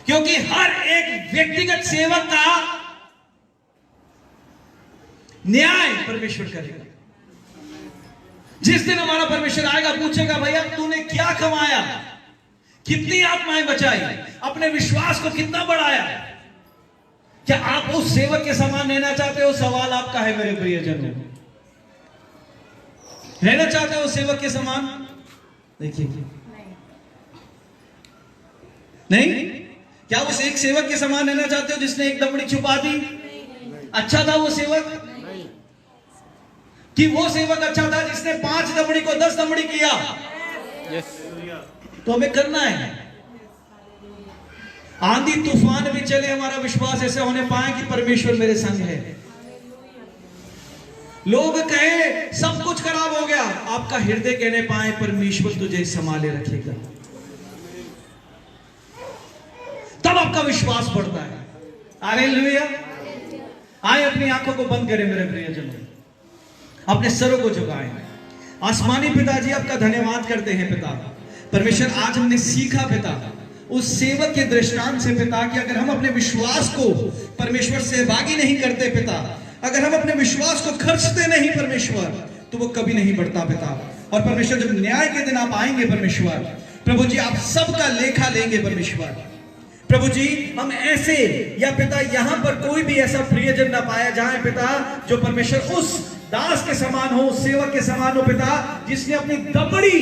क्योंकि हर एक व्यक्तिगत सेवक का न्याय परमेश्वर करेगा। जिस दिन हमारा परमेश्वर आएगा पूछेगा, भैया तूने क्या कमाया, कितनी आत्माएं बचाई, अपने विश्वास को कितना बढ़ाया? क्या आप उस सेवक के समान रहना चाहते हो? सवाल आपका है मेरे प्रियजनों, रहना चाहते हो सेवक के समान? देखिए नहीं, क्या उस एक सेवक के समान रहना चाहते हो जिसने एक दमड़ी छुपा दी? अच्छा था वो सेवक? कि वो सेवक अच्छा था जिसने 5 दमड़ी को 10 दमड़ी किया? तो हमें करना है, आंधी तूफान भी चले हमारा विश्वास ऐसे होने पाए कि परमेश्वर मेरे संग है। लोग कहे सब कुछ खराब हो गया, आपका हृदय कहने पाए परमेश्वर तुझे संभाले रखेगा, तब आपका विश्वास बढ़ता है। हालेलुया। आए अपनी आंखों को बंद करें मेरे प्रियजनों, अपने सरों को झुकाएं। आसमानी पिताजी आपका धन्यवाद करते हैं पिता परमेश्वर। आज हमने सीखा पिता उस सेवक के दृष्टांत से पिता कि अगर हम अपने विश्वास को परमेश्वर सहभागी नहीं करते पिता, अगर हम अपने विश्वास को खर्चते नहीं परमेश्वर, तो वो कभी नहीं बढ़ता पिता। और परमेश्वर जब न्याय के दिन आप आएंगे परमेश्वर, प्रभु जी आप सबका लेखा लेंगे परमेश्वर। प्रभु जी हम ऐसे या पिता यहां पर कोई भी ऐसा प्रियजन ना पाया जाए पिता जो परमेश्वर उस दास के समान हो, उस सेवक के समान हो पिता, जिसने अपनी दबड़ी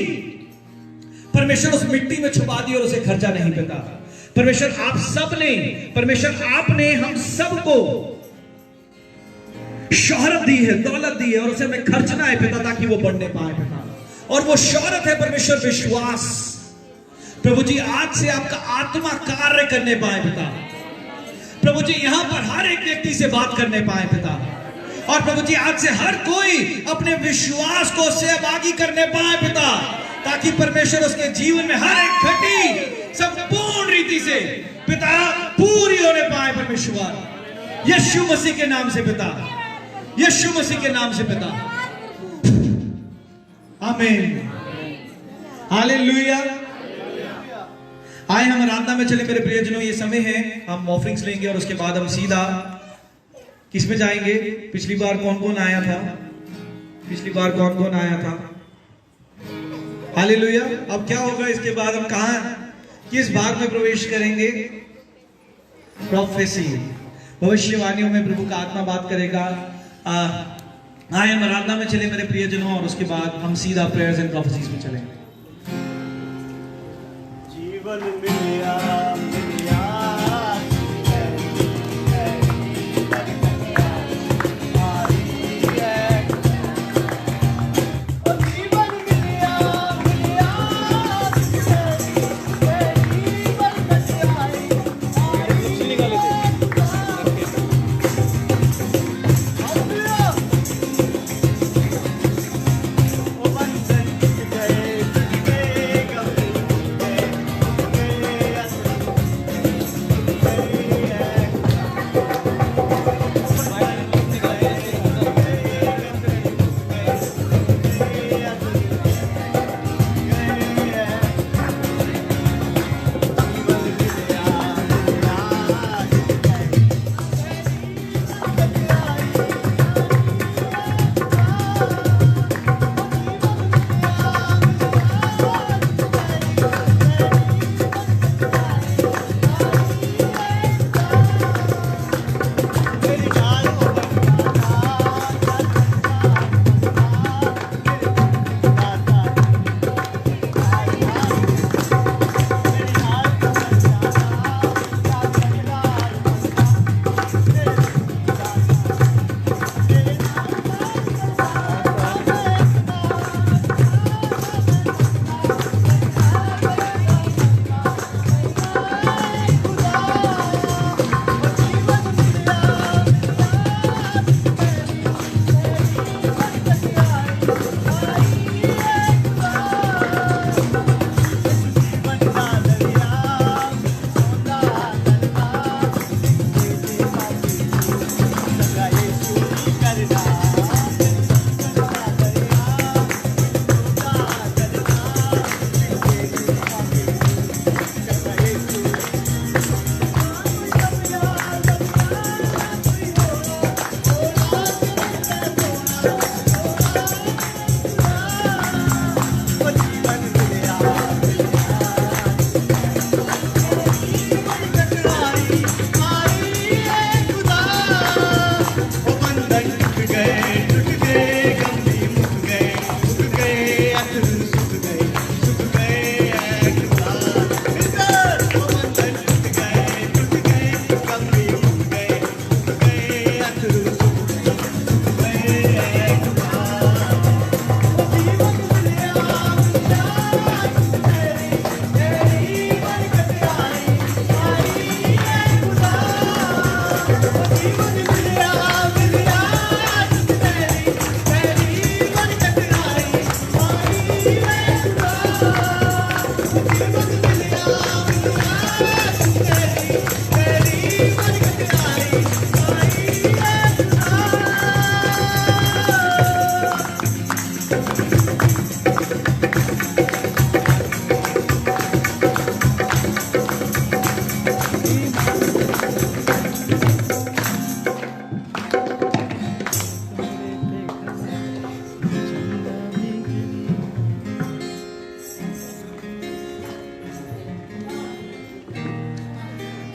परमेश्वर उस मिट्टी में छुपा दी और उसे खर्चा नहीं पिता। परमेश्वर आप सब ने, परमेश्वर आपने हम सबको शोहरत दी है, दौलत दी है और उसे हमें खर्चना है पिता ताकि वो बढ़ने पाए पिता। और वो शोहरत है परमेश्वर विश्वास। प्रभु जी आज से आपका आत्मा कार्य करने पाए पिता। प्रभु जी यहां पर हर एक व्यक्ति से बात करने पाए पिता। और प्रभु जी आज से हर कोई अपने विश्वास को सहभागी करने पाए पिता, ताकि परमेश्वर उसके जीवन में हर एक घटी संपूर्ण रीति से पिता पूरी होने पाए परमेश्वर। यीशु मसीह के नाम से पिता, यीशु मसीह के नाम से पिता, आमीन, हालेलुया। आए हम आराधना में चले मेरे प्रियजनों, ये समय है हम ऑफरिंग्स लेंगे और उसके बाद हम सीधा किस में जाएंगे? पिछली बार कौन कौन आया था? पिछली बार कौन कौन आया था? हालेलुया। अब क्या होगा इसके बाद? हम कहां किस भाग में प्रवेश करेंगे? प्रोफेसी, भविष्यवाणियों में प्रभु का आत्मा बात करेगा। आए हम आराधना में चले मेरे प्रियजनों और उसके बाद हम सीधा प्रेयर्स एंड प्रोफेसीज में चलेंगे। जीवन मिलिया मिलिया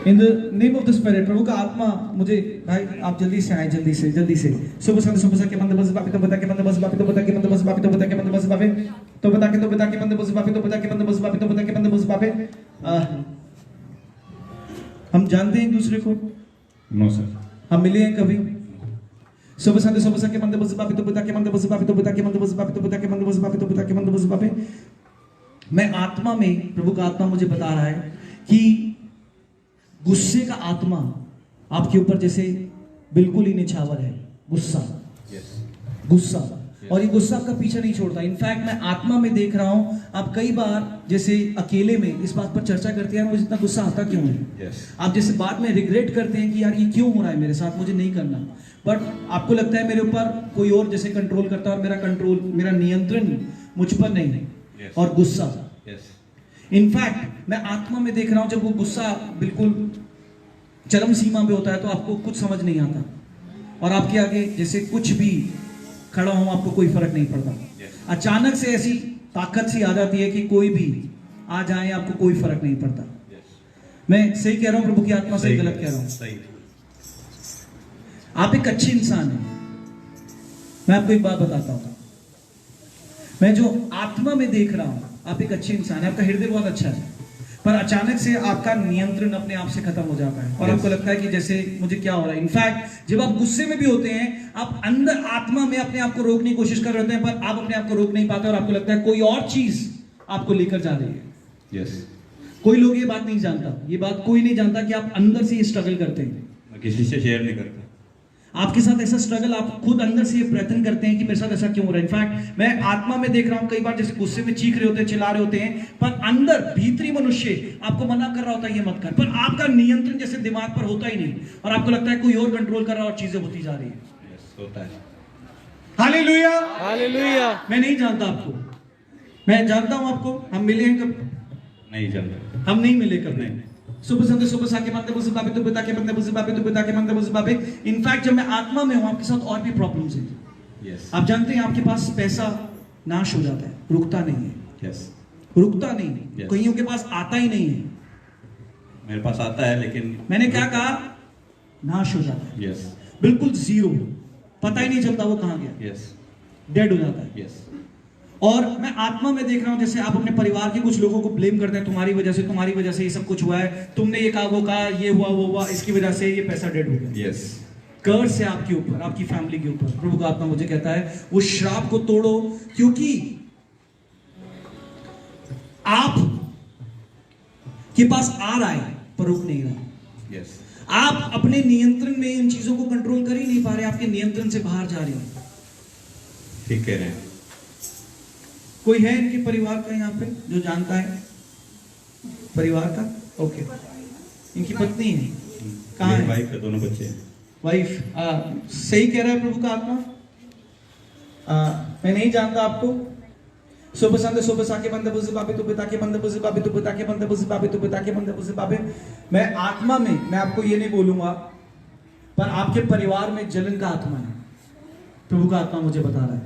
in the name of the spirit, प्रभु का आत्मा मुझे, भाई आप जल्दी से आए, जल्दी से सुबह संत के मंद बस बापी तो बता के मंद बस बापी तो बता के मंद बस बापी तो बता के मंद बस बापी तो बता के मंद बस बापी तो बता के मंद बस बापी तो बता के मंद बस बापी। हम जानते हैं एक दूसरे को? No sir. हम मिले हैं कभी? सुबह संत के मंद बस बापी तो बता के मंद बस बापी तो बता के मंद बस बापी तो बता के मंद बस बापी तो बता के मंद बस बापी। मैं आत्मा में, प्रभु का आत्मा मुझे बता रहा है कि गुस्से का आत्मा आपके ऊपर जैसे बिल्कुल ही निछावर है। गुस्सा, और ये गुस्सा आपका पीछा नहीं छोड़ता। इनफैक्ट मैं आत्मा में देख रहा हूं, आप कई बार जैसे अकेले में इस बात पर चर्चा करते हैं, मुझे इतना गुस्सा आता क्यों है। आप जैसे बाद में रिग्रेट करते हैं कि यार ये क्यों हो रहा है मेरे साथ, मुझे नहीं करना, बट आपको लगता है मेरे ऊपर कोई और जैसे कंट्रोल करता है और मेरा नियंत्रण मुझ पर नहीं है। और गुस्सा, इनफैक्ट मैं आत्मा में देख रहा हूं, जब वो गुस्सा बिल्कुल चरम सीमा पे होता है तो आपको कुछ समझ नहीं आता और आपके आगे जैसे कुछ भी खड़ा हूं आपको कोई फर्क नहीं पड़ता। अचानक से ऐसी ताकत सी आ जाती है कि कोई भी आ जाए आपको कोई फर्क नहीं पड़ता। मैं सही कह रहा हूं प्रभु की आत्मा से, गलत कह रहा हूं? आप एक अच्छे इंसान हैं। मैं आपको एक बात बताता हूं, मैं जो आत्मा में देख रहा हूं, आप एक अच्छे इंसान है, आपका हृदय बहुत अच्छा है, पर अचानक से आपका नियंत्रण अपने आप से खत्म हो जाता है और आपको लगता है कि जैसे मुझे क्या हो रहा है। इनफैक्ट जब आप गुस्से में भी होते हैं, आप अंदर आत्मा में अपने आप को रोकने की कोशिश कर रहे होते हैं, पर आप अपने आप को रोक नहीं पाते और आपको लगता है कोई और चीज आपको लेकर जा रही है। कोई लोग ये बात नहीं जानता, ये बात कोई नहीं जानता कि आप अंदर से ये स्ट्रगल करते हैं। मैं किसी से शेयर नहीं करता। आपके साथ ऐसा स्ट्रगल, आप खुद अंदर से ये प्रयत्न करते हैं कि मेरे साथ ऐसा क्यों हो रहा है। इनफैक्ट मैं आत्मा में देख रहा हूं कई बार जैसे गुस्से में चीख रहे होते हैं, चिल्ला रहे होते हैं, पर अंदर भीतरी मनुष्य आपको मना कर रहा होता है ये मत कर, पर आपका नियंत्रण जैसे दिमाग पर होता ही नहीं और आपको लगता है कोई और कंट्रोल कर रहा है और चीजें होती जा रही है। होता है। Hallelujah, hallelujah. मैं नहीं जानता आपको, मैं जानता हूं आपको, हम मिले हैं कब? नहीं जानता। हम नहीं मिले कभी। सुबह संदे सुबह साके मंदे बुझ बाबे तो पिता के मंदे बुझ बाबे तो पिता के मंदे बुझ बाबे। इनफैक्ट जब मैं आत्मा में हूं आपके साथ और भी प्रॉब्लम्स हैं। आप जानते हैं आपके पास पैसा नाश हो जाता है, रुकता नहीं है। रुकता नहीं है, कईयों के पास आता ही नहीं है। मेरे पास आता है लेकिन मैंने क्या कहा? नाश हो जाता है। बिल्कुल जीरो, पता ही नहीं चलता वो कहां गया। डेड हो जाता है। और मैं आत्मा में देख रहा हूं जैसे आप अपने परिवार के कुछ लोगों को ब्लेम करते हैं, तुम्हारी वजह से ये सब कुछ हुआ है, तुमने ये कहा वो कहा, ये हुआ वो हुआ, इसकी वजह से ये पैसा डेड हो गया। कर्ज है आपके ऊपर, आपकी फैमिली के ऊपर। प्रभु का आत्मा मुझे कहता है वो श्राप को तोड़ो, क्योंकि आप के पास आ रहा है पर रुक नहीं रहा। आप अपने नियंत्रण में इन चीजों को कंट्रोल कर ही नहीं पा रहे, आपके नियंत्रण से बाहर जा रही है। ठीक कह रहे हैं। कोई है इनके परिवार का यहाँ पे जो जानता है परिवार का? ओके, इनकी पत्नी है, कहाँ है? वाइफ है, दोनों बच्चे हैं। वाइफ, सही कह रहा है प्रभु का आत्मा। मैं नहीं जानता आपको। सुबह संदे सुबह साके बंदे बुझ बाबे तो पिता के बंदे बुझ बाबे तो पिता के बंदे बुझ बाबे तो पिता के बंदे बुझ बाबे। मैं आत्मा में, मैं आपको ये नहीं बोलूंगा, पर आपके परिवार में जलन का आत्मा है। प्रभु का आत्मा मुझे बता रहा है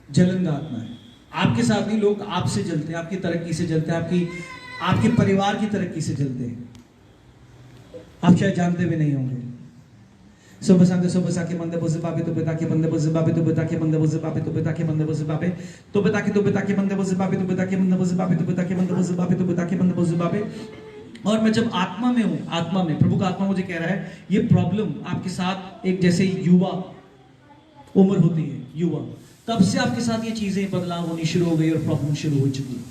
जलन का आत्मा है। आपके साथ नहीं, लोग आपसे जलते हैं, आपकी तरक्की से जलते हैं, आपके परिवार की तरक्की से जलते हैं। आप शायद जानते भी नहीं होंगे। सुबह संदे सुबह साके बंदे बुझ बाबे तो पिता के बंदे बुझ बाबे तो पिता के बंदे बुझ बाबे तो पिता के बंदे बुझ बाबे तो पिता के बंदे बुझ बाबे तो पिता के बंदे बुझ बाबे तो पिता के बंदे बुझ बाबे तो पिता के बंदे बुझ बाबे। और मैं जब आत्मा में हूं, आत्मा में प्रभु का आत्मा मुझे कह रहा है ये प्रॉब्लम आपके साथ एक जैसे युवा उम्र होती है, युवा, तब से आपके साथ ये चीजें बदलाव होनी शुरू हो गई और प्रॉब्लम शुरू हो चुकी है।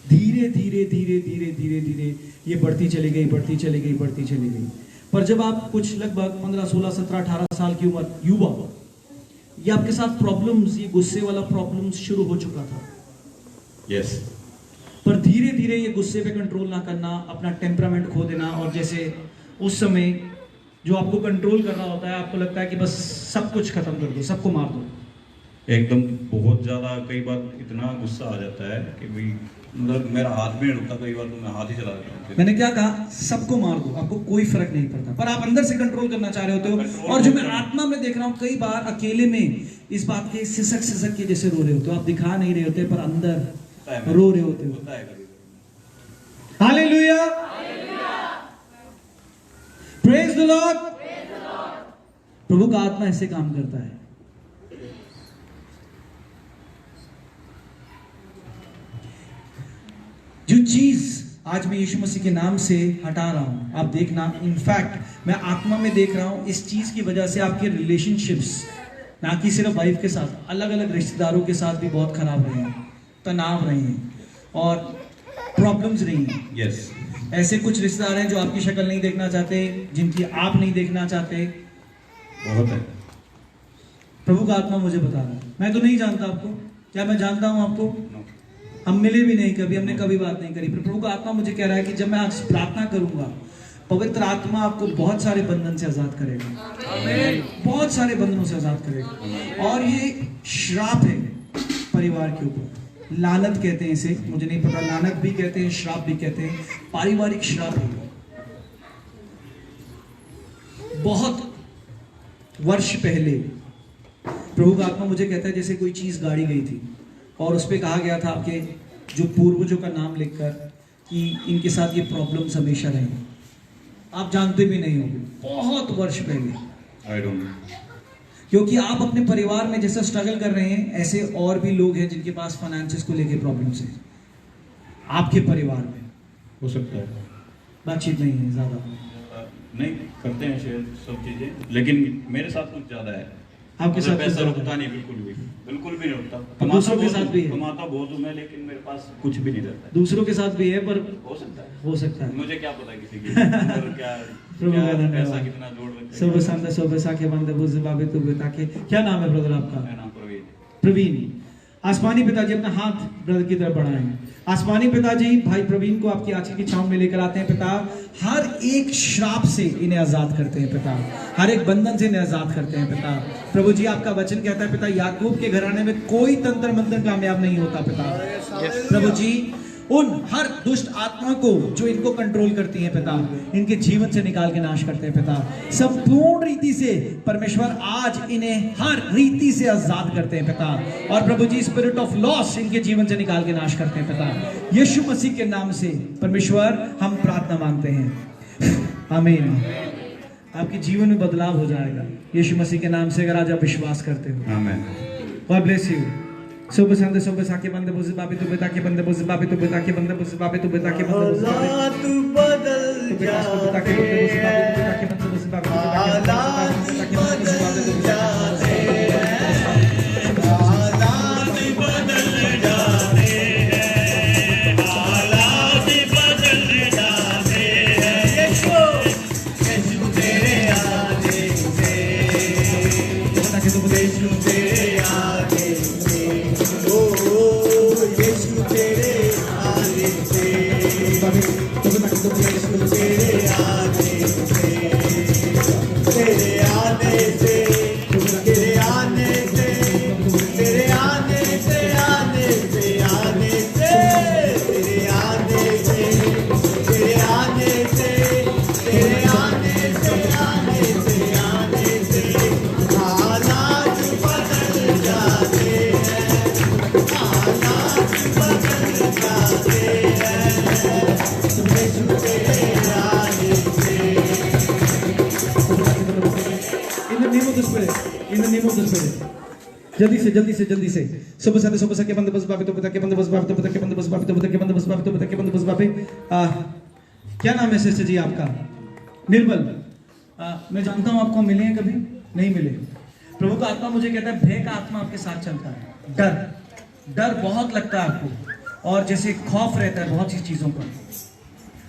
धीरे धीरे धीरे धीरे धीरे धीरे ये बढ़ती चली गई, बढ़ती चली गई, बढ़ती चली गई। पर जब आप कुछ लगभग 15, 16, 17, 18 साल की उम्र, युवा, ये आपके साथ प्रॉब्लम्स, ये गुस्से वाला प्रॉब्लम्स शुरू हो चुका था। पर धीरे धीरे ये गुस्से पे कंट्रोल ना करना, अपना टेम्परामेंट खो देना, और जैसे उस समय जो आपको कंट्रोल कर रहा होता है, आपको लगता है कि बस सब कुछ खत्म कर दो, सबको मार दो। एकदम बहुत ज्यादा, कई बार इतना गुस्सा आ जाता है कि भाई मतलब मेरा हाथ भी नहीं रुकता, कई बार तो मैं हाथ ही चला देता हूँ। मैंने क्या कहा? सबको मार दो, आपको कोई फर्क नहीं पड़ता, पर आप अंदर से कंट्रोल करना चाह रहे होते हो। और जो मैं आत्मा में देख रहा हूँ, कई बार अकेले में इस बात के सिसक सिसक के जैसे रो रहे होते हो। आप दिखा नहीं रहे होते, पर अंदर रो रहे होते हो। Hallelujah, praise the lord. प्रभु का आत्मा ऐसे काम करता है। जो चीज आज मैं यीशु मसीह के नाम से हटा रहा हूं, आप देखना, इनफैक्ट मैं आत्मा में देख रहा हूं, इस चीज की वजह से आपके रिलेशनशिप्स, ना कि सिर्फ वाइफ के साथ, अलग अलग रिश्तेदारों के साथ भी बहुत खराब रहे हैं, तनाव रहे हैं और प्रॉब्लम्स रही हैं। ऐसे कुछ रिश्तेदार हैं जो आपकी शक्ल नहीं देखना चाहते, जिनकी आप नहीं देखना चाहते, बहुत है। प्रभु का आत्मा मुझे बता रहा है। मैं तो नहीं जानता आपको, क्या मैं जानता हूं आपको? हम मिले भी नहीं कभी, हमने कभी बात नहीं करी। प्रभु का आत्मा मुझे कह रहा है कि जब मैं आज प्रार्थना करूंगा, पवित्र आत्मा आपको बहुत सारे बंधन से आजाद करेगा, बहुत सारे बंधनों से आजाद करेगा। और ये श्राप है परिवार के ऊपर, लानत कहते हैं इसे, मुझे नहीं पता, लानत भी कहते हैं, श्राप भी कहते हैं, पारिवारिक श्राप है। बहुत वर्ष पहले प्रभु का आत्मा मुझे कहता है जैसे कोई चीज गाड़ी गई थी और उस पर कहा गया था आपके जो पूर्वजों का नाम लिखकर कि इनके साथ ये प्रॉब्लम्स हमेशा रहेंगी। आप जानते भी नहीं होंगे, बहुत वर्ष पहले। I don't. क्योंकि आप अपने परिवार में जैसा स्ट्रगल कर रहे हैं, ऐसे और भी लोग हैं जिनके पास फाइनेंसेस को लेके प्रॉब्लम्स है आपके परिवार में। हो सकता है, बातचीत नहीं है ज्यादा, नहीं करते हैं शेयर सब चीजें, लेकिन मेरे साथ कुछ ज्यादा है। आपके साथ पैसा कुछ रुकता ज्यादा है। नहीं, बिल्कुल भी नहीं रुकता। दूसरों के साथ भी है। कमाता बहुत हूँ मैं, लेकिन मेरे पास कुछ भी नहीं रहता है। दूसरों के साथ भी है, पर हो सकता है, हो सकता है। मुझे क्या पता किसी के अंदर क्या प्रभु का धन्यवाद। पैसा कितना जोड़ रखते हैं। सुबह शाम सुबह साके बंदे बुझ बाबे तू बेटा के। क्या नाम है ब्रदर आपका? मेरा नाम प्रवीण। प्रवीण। आसमानी पिताजी अपना हाथ ब्रदर की तरफ बढ़ाएं। आसमानी पिताजी भाई प्रवीण को आपकी आंचल की छांव में लेकर आते हैं पिता। हर एक श्राप से इन्हें आजाद करते हैं पिता, हर एक बंधन से इन्हें आजाद करते हैं पिता। प्रभु जी आपका वचन कहता है पिता, याकूब के घराने में कोई तंत्र मंत्र कामयाब नहीं होता पिता। प्रभु जी उन हर दुष्ट आत्मा को जो इनको कंट्रोल करती है पिता, इनके जीवन से निकाल के नाश करते हैं पिता। संपूर्ण रीति से परमेश्वर आज इन्हें हर रीति से आजाद करते हैं पिता। और प्रभु जी स्पिरिट ऑफ लॉस इनके जीवन से निकाल के नाश करते हैं पिता। यीशु मसीह के नाम से परमेश्वर हम प्रार्थना मांगते हैं, आमीन। आपके जीवन में बदलाव हो जाएगा यीशु मसीह के नाम से, अगर आज आप विश्वास करते हो। आमीन। God bless you. सुबह संदे सुबह साके बंदे बुझ बाबे तू बेटा के बंदे बुझ बाबे तू बेटा के बंदे बुझ बाबे तू बेटा के बंदे बुझ बाबे तू बदल तू बेटा के बंदे बुझ बाबे तू बेटा के बंदे बुझ बाबे तू बेटा के बंदे जाते जल्दी से सुबह संदे सुबह के बंदे बस बाबे तो पिता के बंदे बस बाबे तो पिता के बंदे बस बाबे तो पिता के बंदे बस बाबे तो पिता के बंदे बस बाबे। क्या नाम है सिस्टर जी आपका? निर्मल। मैं जानता हूं आपको मिले हैं, कभी नहीं मिले। प्रभु का आत्मा मुझे कहता है भय का आत्मा आपके साथ चलता है, डर बहुत लगता है आपको, और जैसे खौफ रहता है बहुत सी चीजों पर।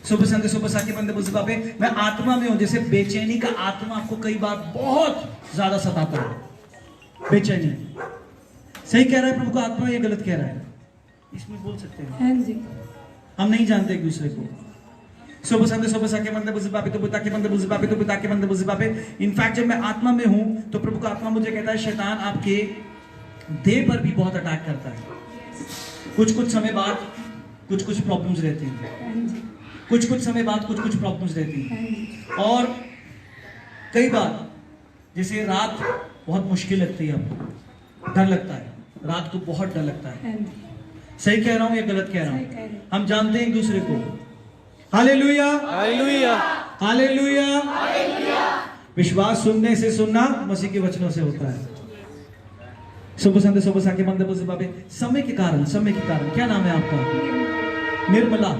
सुबह संदे सुबह साके बंदे बस बाबे, मैं आत्मा में हूं, जैसे बेचैनी का आत्मा आपको कई बार बहुत ज्यादा सताता है, बेचैनी। सही कह रहा है प्रभु का आत्मा, ये गलत कह रहा है? इसमें बोल सकते हैं हाँ जी। हम नहीं जानते एक दूसरे को। सुबह संदे सुबह साके बंदे बुझ बाबे तो पिता के बंदे बुझ बाबे तो पिता के बंदे बुझ बाबे। इनफैक्ट जब मैं आत्मा में हूं तो प्रभु का आत्मा मुझे कहता है शैतान आपके देह पर भी बहुत अटैक करता है। कुछ समय बाद कुछ प्रॉब्लम्स रहती हैं, कुछ समय बाद कुछ प्रॉब्लम्स रहती हैं, और कई बार जैसे रात बहुत मुश्किल लगती है आपको, डर लगता है, रात को बहुत डर लगता है। सही कह रहा हूं या गलत कह रहा हूं? हम जानते हैं एक दूसरे को। Hallelujah, hallelujah, hallelujah. विश्वास सुनने से, सुनना मसीह के वचनों से होता है। सुबह संदे सुबह साके बंदे बुझ बाबे। समय के कारण क्या नाम है आपका? निर्मला।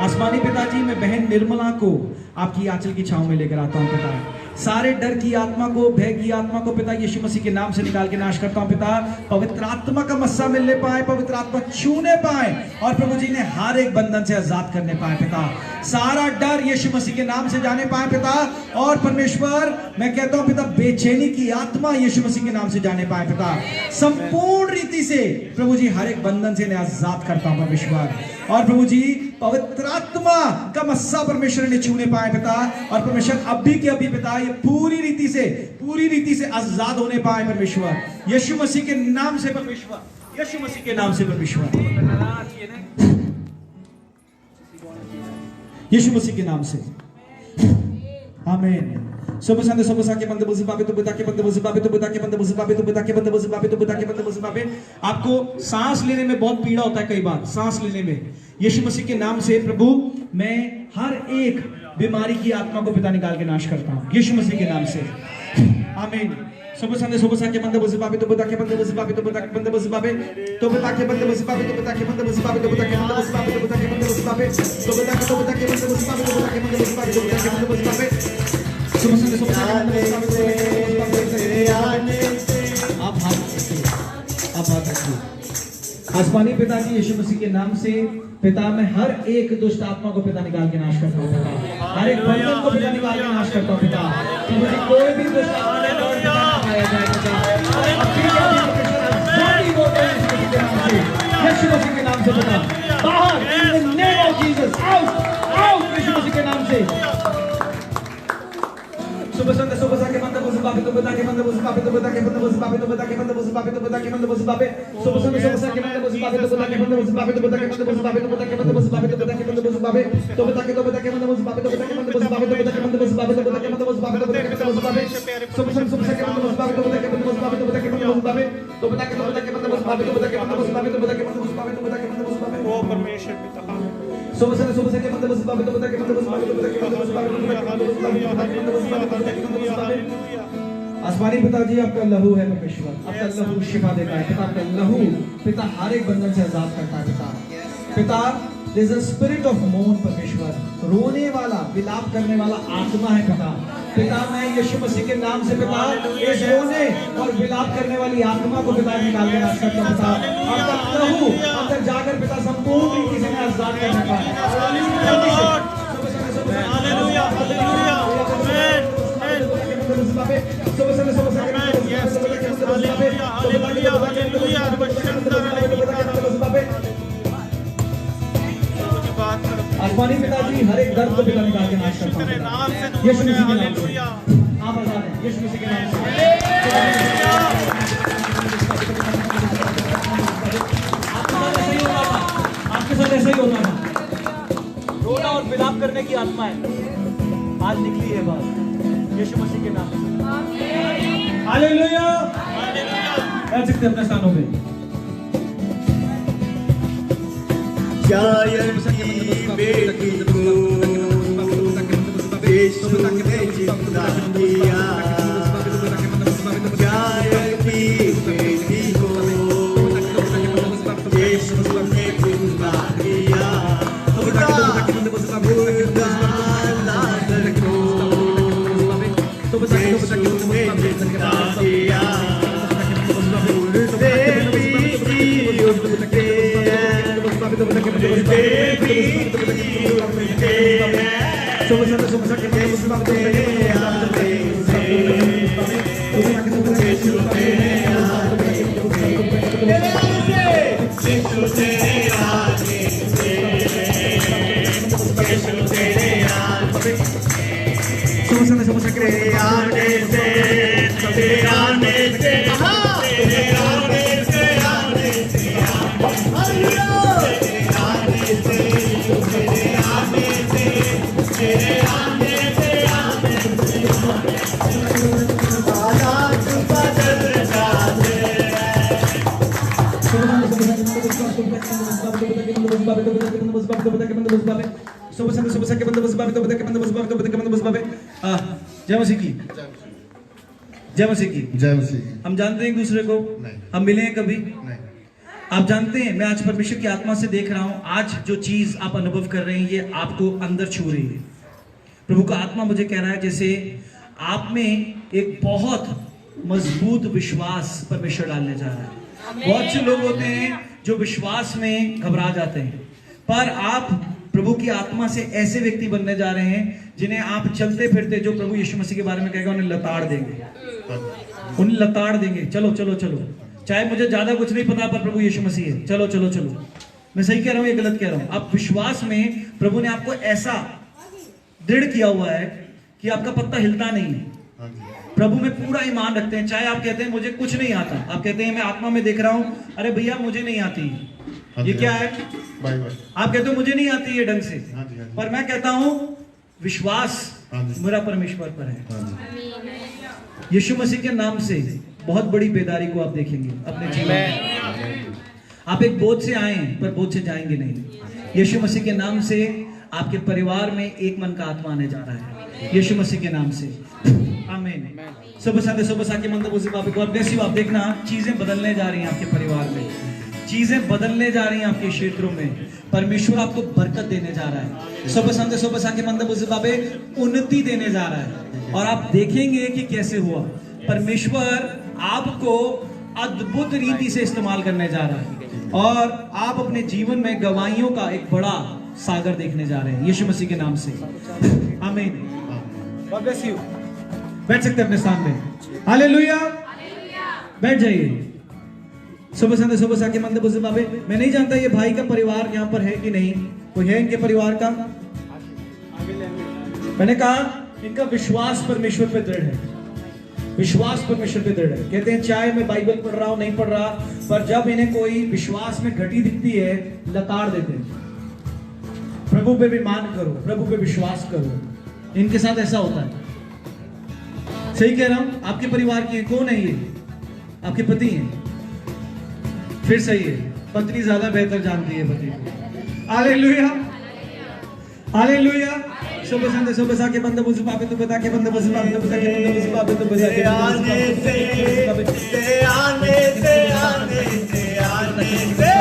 आसमानी पिताजी, मैं बहन निर्मला को आपकी आंचल की छांव में लेकर आता हूं पिता। सारे डर की आत्मा को, भय की आत्मा को पिता यीशु मसीह के नाम से निकाल के नाश करता हूं पिता। पवित्र आत्मा का मस्सा मिलने पाए, पवित्र आत्मा छूने पाए, और प्रभु जी ने हर एक बंधन से आजाद करने पाए पिता। सारा डर यीशु मसीह के नाम से जाने पाए पिता। और परमेश्वर मैं कहता हूं पिता, बेचैनी की आत्मा यीशु मसीह के नाम से जाने पाए पिता। संपूर्ण रीति से प्रभु जी हर एक बंधन से इन्हें आजाद करता हूं परमेश्वर। और प्रभु जी पवित्र आत्मा का मस्सा परमेश्वर ने छूने पाए पिता। और परमेश्वर अभी के अभी पिता ये पूरी रीति से आजाद होने पाए परमेश्वर, यीशु मसीह के नाम से परमेश्वर, यीशु मसीह के नाम से परमेश्वर, यीशु मसीह के नाम से, आमीन। Sobo Sande Sobo Sake Bande Bozi Babe तो पिता के बंदे बोzi बाबे तो पिता के बंदे बोzi बाबे तो पिता के बंदे बोzi बाबे तो पिता के बंदे बोzi बाबे। आपको सांस लेने में बहुत पीड़ा होता है कई बार, सांस लेने में। यीशु मसीह के नाम से प्रभु मैं हर एक बीमारी की आत्मा को पिता निकाल के नाश करता हूँ यीशु मसीह के नाम से। आमीन। Sobo Sande Sobo Sake Bande Bozi Babe तो पिता के बंदे बोzi बाबे तो पिता के बंदे बोzi बाबे तो पिता के बंदे बोzi बाबे तो पिता के बंदे बोzi बाबे तो पिता के बंदे बोzi बाबे तो पिता के बंदे बोzi बाबे तो पिता के बंदे बोzi बाबे तो पिता के बंदे बोzi बाबे तो पिता के बंदे बोzi बाबे। Sobo Sande Sobo Sake Bande Bozi Babe आप हाथ रखिए। आसमानी पिता जी यीशु मसीह के नाम से पिता मैं हर एक दुष्ट आत्मा को पिता निकाल के नाश करता हूँ पिता, हर एक बंधन को पिता निकाल के नाश करता हूँ पिता। मुझे कोई भी दुष्ट आत्मा खाया जाए पिता, यीशु मसीह के नाम से पिता बाहर, in the name of Jesus, out यीशु मसीह के नाम से। Sobo Sande Sobo Sake Bande Bozi Babe तो पिता के बंदे बोzi बाबे तो पिता के बंदे बोzi बाबे तो पिता के बंदे बोzi बाबे तो पिता के बंदे बोzi बाबे। Sobo Sande Sobo Sake Bande Bozi Babe तो पिता के बंदे बोzi बाबे तो पिता के बंदे बोzi बाबे तो पिता के बंदे बोzi बाबे तो पिता के बंदे बोzi बाबे तो पिता के बंदे बोzi बाबे तो पिता के बंदे बोzi बाबे तो पिता के बंदे बोzi बाबे तो पिता के बंदे बोzi बाबे तो पिता के बंदे बोzi बाबे। Sobo Sande Sobo Sake Bande Bozi Babe तो पिता के बंदे बोzi बाबे तो पिता के बंदे बोzi बाबे तो पिता के बंदे बोzi बाबे तो पिता के बंदे बोzi बाबे तो पिता के बंदे बोzi बाबे तो पिता के बंदे बोzi बाबे। ओ परमेश्वर पिता Sobo Sande Sobo Sake Bande Bozi Babe तो पिता के बंदे बोzi बाबे तो पिता के बंदे बोzi बाबे तो पिता के बंदे बोzi बाबे तो पिता के बंदे बोzi बाबे तो पिता के बंदे बोzi बाबे। आसमानी पिताजी आपका लहू है परमेश्वर, आपका लहू शिफा देता है पिता, आपका लहू पिता हर एक बंधन से आजाद करता है पिता। There is a spirit of moan परमेश्वर, रोने वाला विलाप करने वाला आत्मा है पिता मैं यीशु मसीह के नाम से पिता इस रोने और विलाप करने वाली आत्मा को पिता निकाल के नाश करता पिता। आपका लहू अंदर जाकर पिता संपूर्ण रीति से आजाद करने का hallelujah hallelujah amen. Sobo Sande Sobo Sake Bande Bozi Babe। आसमानी पिताजी हर एक दर्द को पिता निकाल के नाश करता हूँ यीशु मसीह के नाम से। आप आजाद हैं यीशु मसीह के नाम से। आपके साथ ऐसा ही होता था, रोना और विलाप करने की आत्मा है आज निकली है बात यीशु मसीह के नाम से। हालेलुया बैठ सकते अपने स्थानों पे। बेटी को यीशु ने जिंदा किया, बेटी को यीशु ने जिंदा किया, लाजर को यीशु ने जिंदा किया, Sobo Sande Sobo Sake Bande Bozi Babe तो पिता के Sobo Sande Sobo Sake Sobo Sande Sobo Sake Bande Bozi Babe तो पिता के बंदे बोzi बाबे तो पिता के बंदे बोzi बाबे। जय मसीह की जय मसीह की जय मसीह। हम जानते हैं एक दूसरे को, हम मिले हैं कभी नहीं। आप जानते हैं मैं आज परमेश्वर की आत्मा से देख रहा हूं, आज जो चीज आप अनुभव कर रहे हैं ये आपको अंदर छू रही है। प्रभु का आत्मा मुझे कह रहा है जैसे आप में एक बहुत मजबूत विश्वास परमेश्वर डालने जा रहा है। बहुत से लोग होते हैं जो विश्वास में घबरा जाते हैं, पर आप प्रभु की आत्मा से ऐसे व्यक्ति बनने जा रहे हैं जिन्हें आप चलते फिरते, जो प्रभु यीशु मसीह के बारे में कहेगा, उन्हें लताड़ देंगे, उन्हें लताड़ देंगे। चलो चलो चलो, चाहे मुझे ज्यादा कुछ नहीं पता पर प्रभु यीशु मसीह है, चलो चलो चलो। मैं सही कह रहा हूं या गलत कह रहा हूं? आप विश्वास में प्रभु ने आपको ऐसा दृढ़ किया हुआ है कि आपका पत्ता हिलता नहीं है। प्रभु में पूरा ईमान रखते हैं, चाहे आप कहते हैं मुझे कुछ नहीं आता, आप कहते हैं मैं आत्मा में देख रहा हूं, अरे भैया मुझे नहीं आती ये क्या है, आप कहते हो मुझे नहीं आती ये ढंग से, पर मैं कहता हूं विश्वास मेरा परमेश्वर पर है। यीशु मसीह के नाम से बहुत बड़ी बेदारी को आप देखेंगे अपने जीवन में। आप एक बोझ से आए पर बोझ से जाएंगे नहीं। यीशु मसीह के नाम से आपके परिवार में एक मन का आत्मा आने जा रहा है, यीशु मसीह के नाम से। आमीन। सुबह साथ के मंदिर उसी बाबा गॉड ब्लेस यू। आप देखना चीजें बदलने जा रही हैं आपके परिवार में, चीजें बदलने जा रही हैं आपके क्षेत्रों में। परमेश्वर आपको बरकत देने जा रहा है। सुबह सा के मंदिर उसी बाबा उन्नति देने जा रहा है और आप देखेंगे कि कैसे हुआ। परमेश्वर आपको अद्भुत रीति से इस्तेमाल करने जा रहा है और आप अपने जीवन में गवाहियों का एक बड़ा सागर देखने जा रहे हैं यीशु मसीह के नाम से। आमीन। God bless you. बैठ सकते हैं अपने स्थान में। हालेलुया। बैठ जाइए। सुबह सा के मंदिर बुजुर्ग बाबे, मैं नहीं जानता ये भाई का परिवार यहाँ पर है कि नहीं, कोई है इनके परिवार का? मैंने कहा इनका विश्वास परमेश्वर पे दृढ़ है, विश्वास परमेश्वर पे दृढ़ है। कहते हैं चाहे मैं बाइबल पढ़ रहा हूं नहीं पढ़ रहा, पर जब इन्हें कोई विश्वास में घटी दिखती है लताड़ देते हैं। प्रभु पे भी मान करो, प्रभु पे विश्वास करो। इनके साथ ऐसा होता है। सही कह रहा हूं? आपके परिवार की कौन है ये? आपके पति हैं? फिर सही है, पत्नी ज्यादा बेहतर जानती है पति को। Hallelujah, hallelujah. सुबह सा के बंदे बुजुर्ग बाबे तो बता के बंदे बुजुर्ग बाबे तो बता के बंदे बुजुर्ग बाबे तो बता के आने से आने से आने से आने से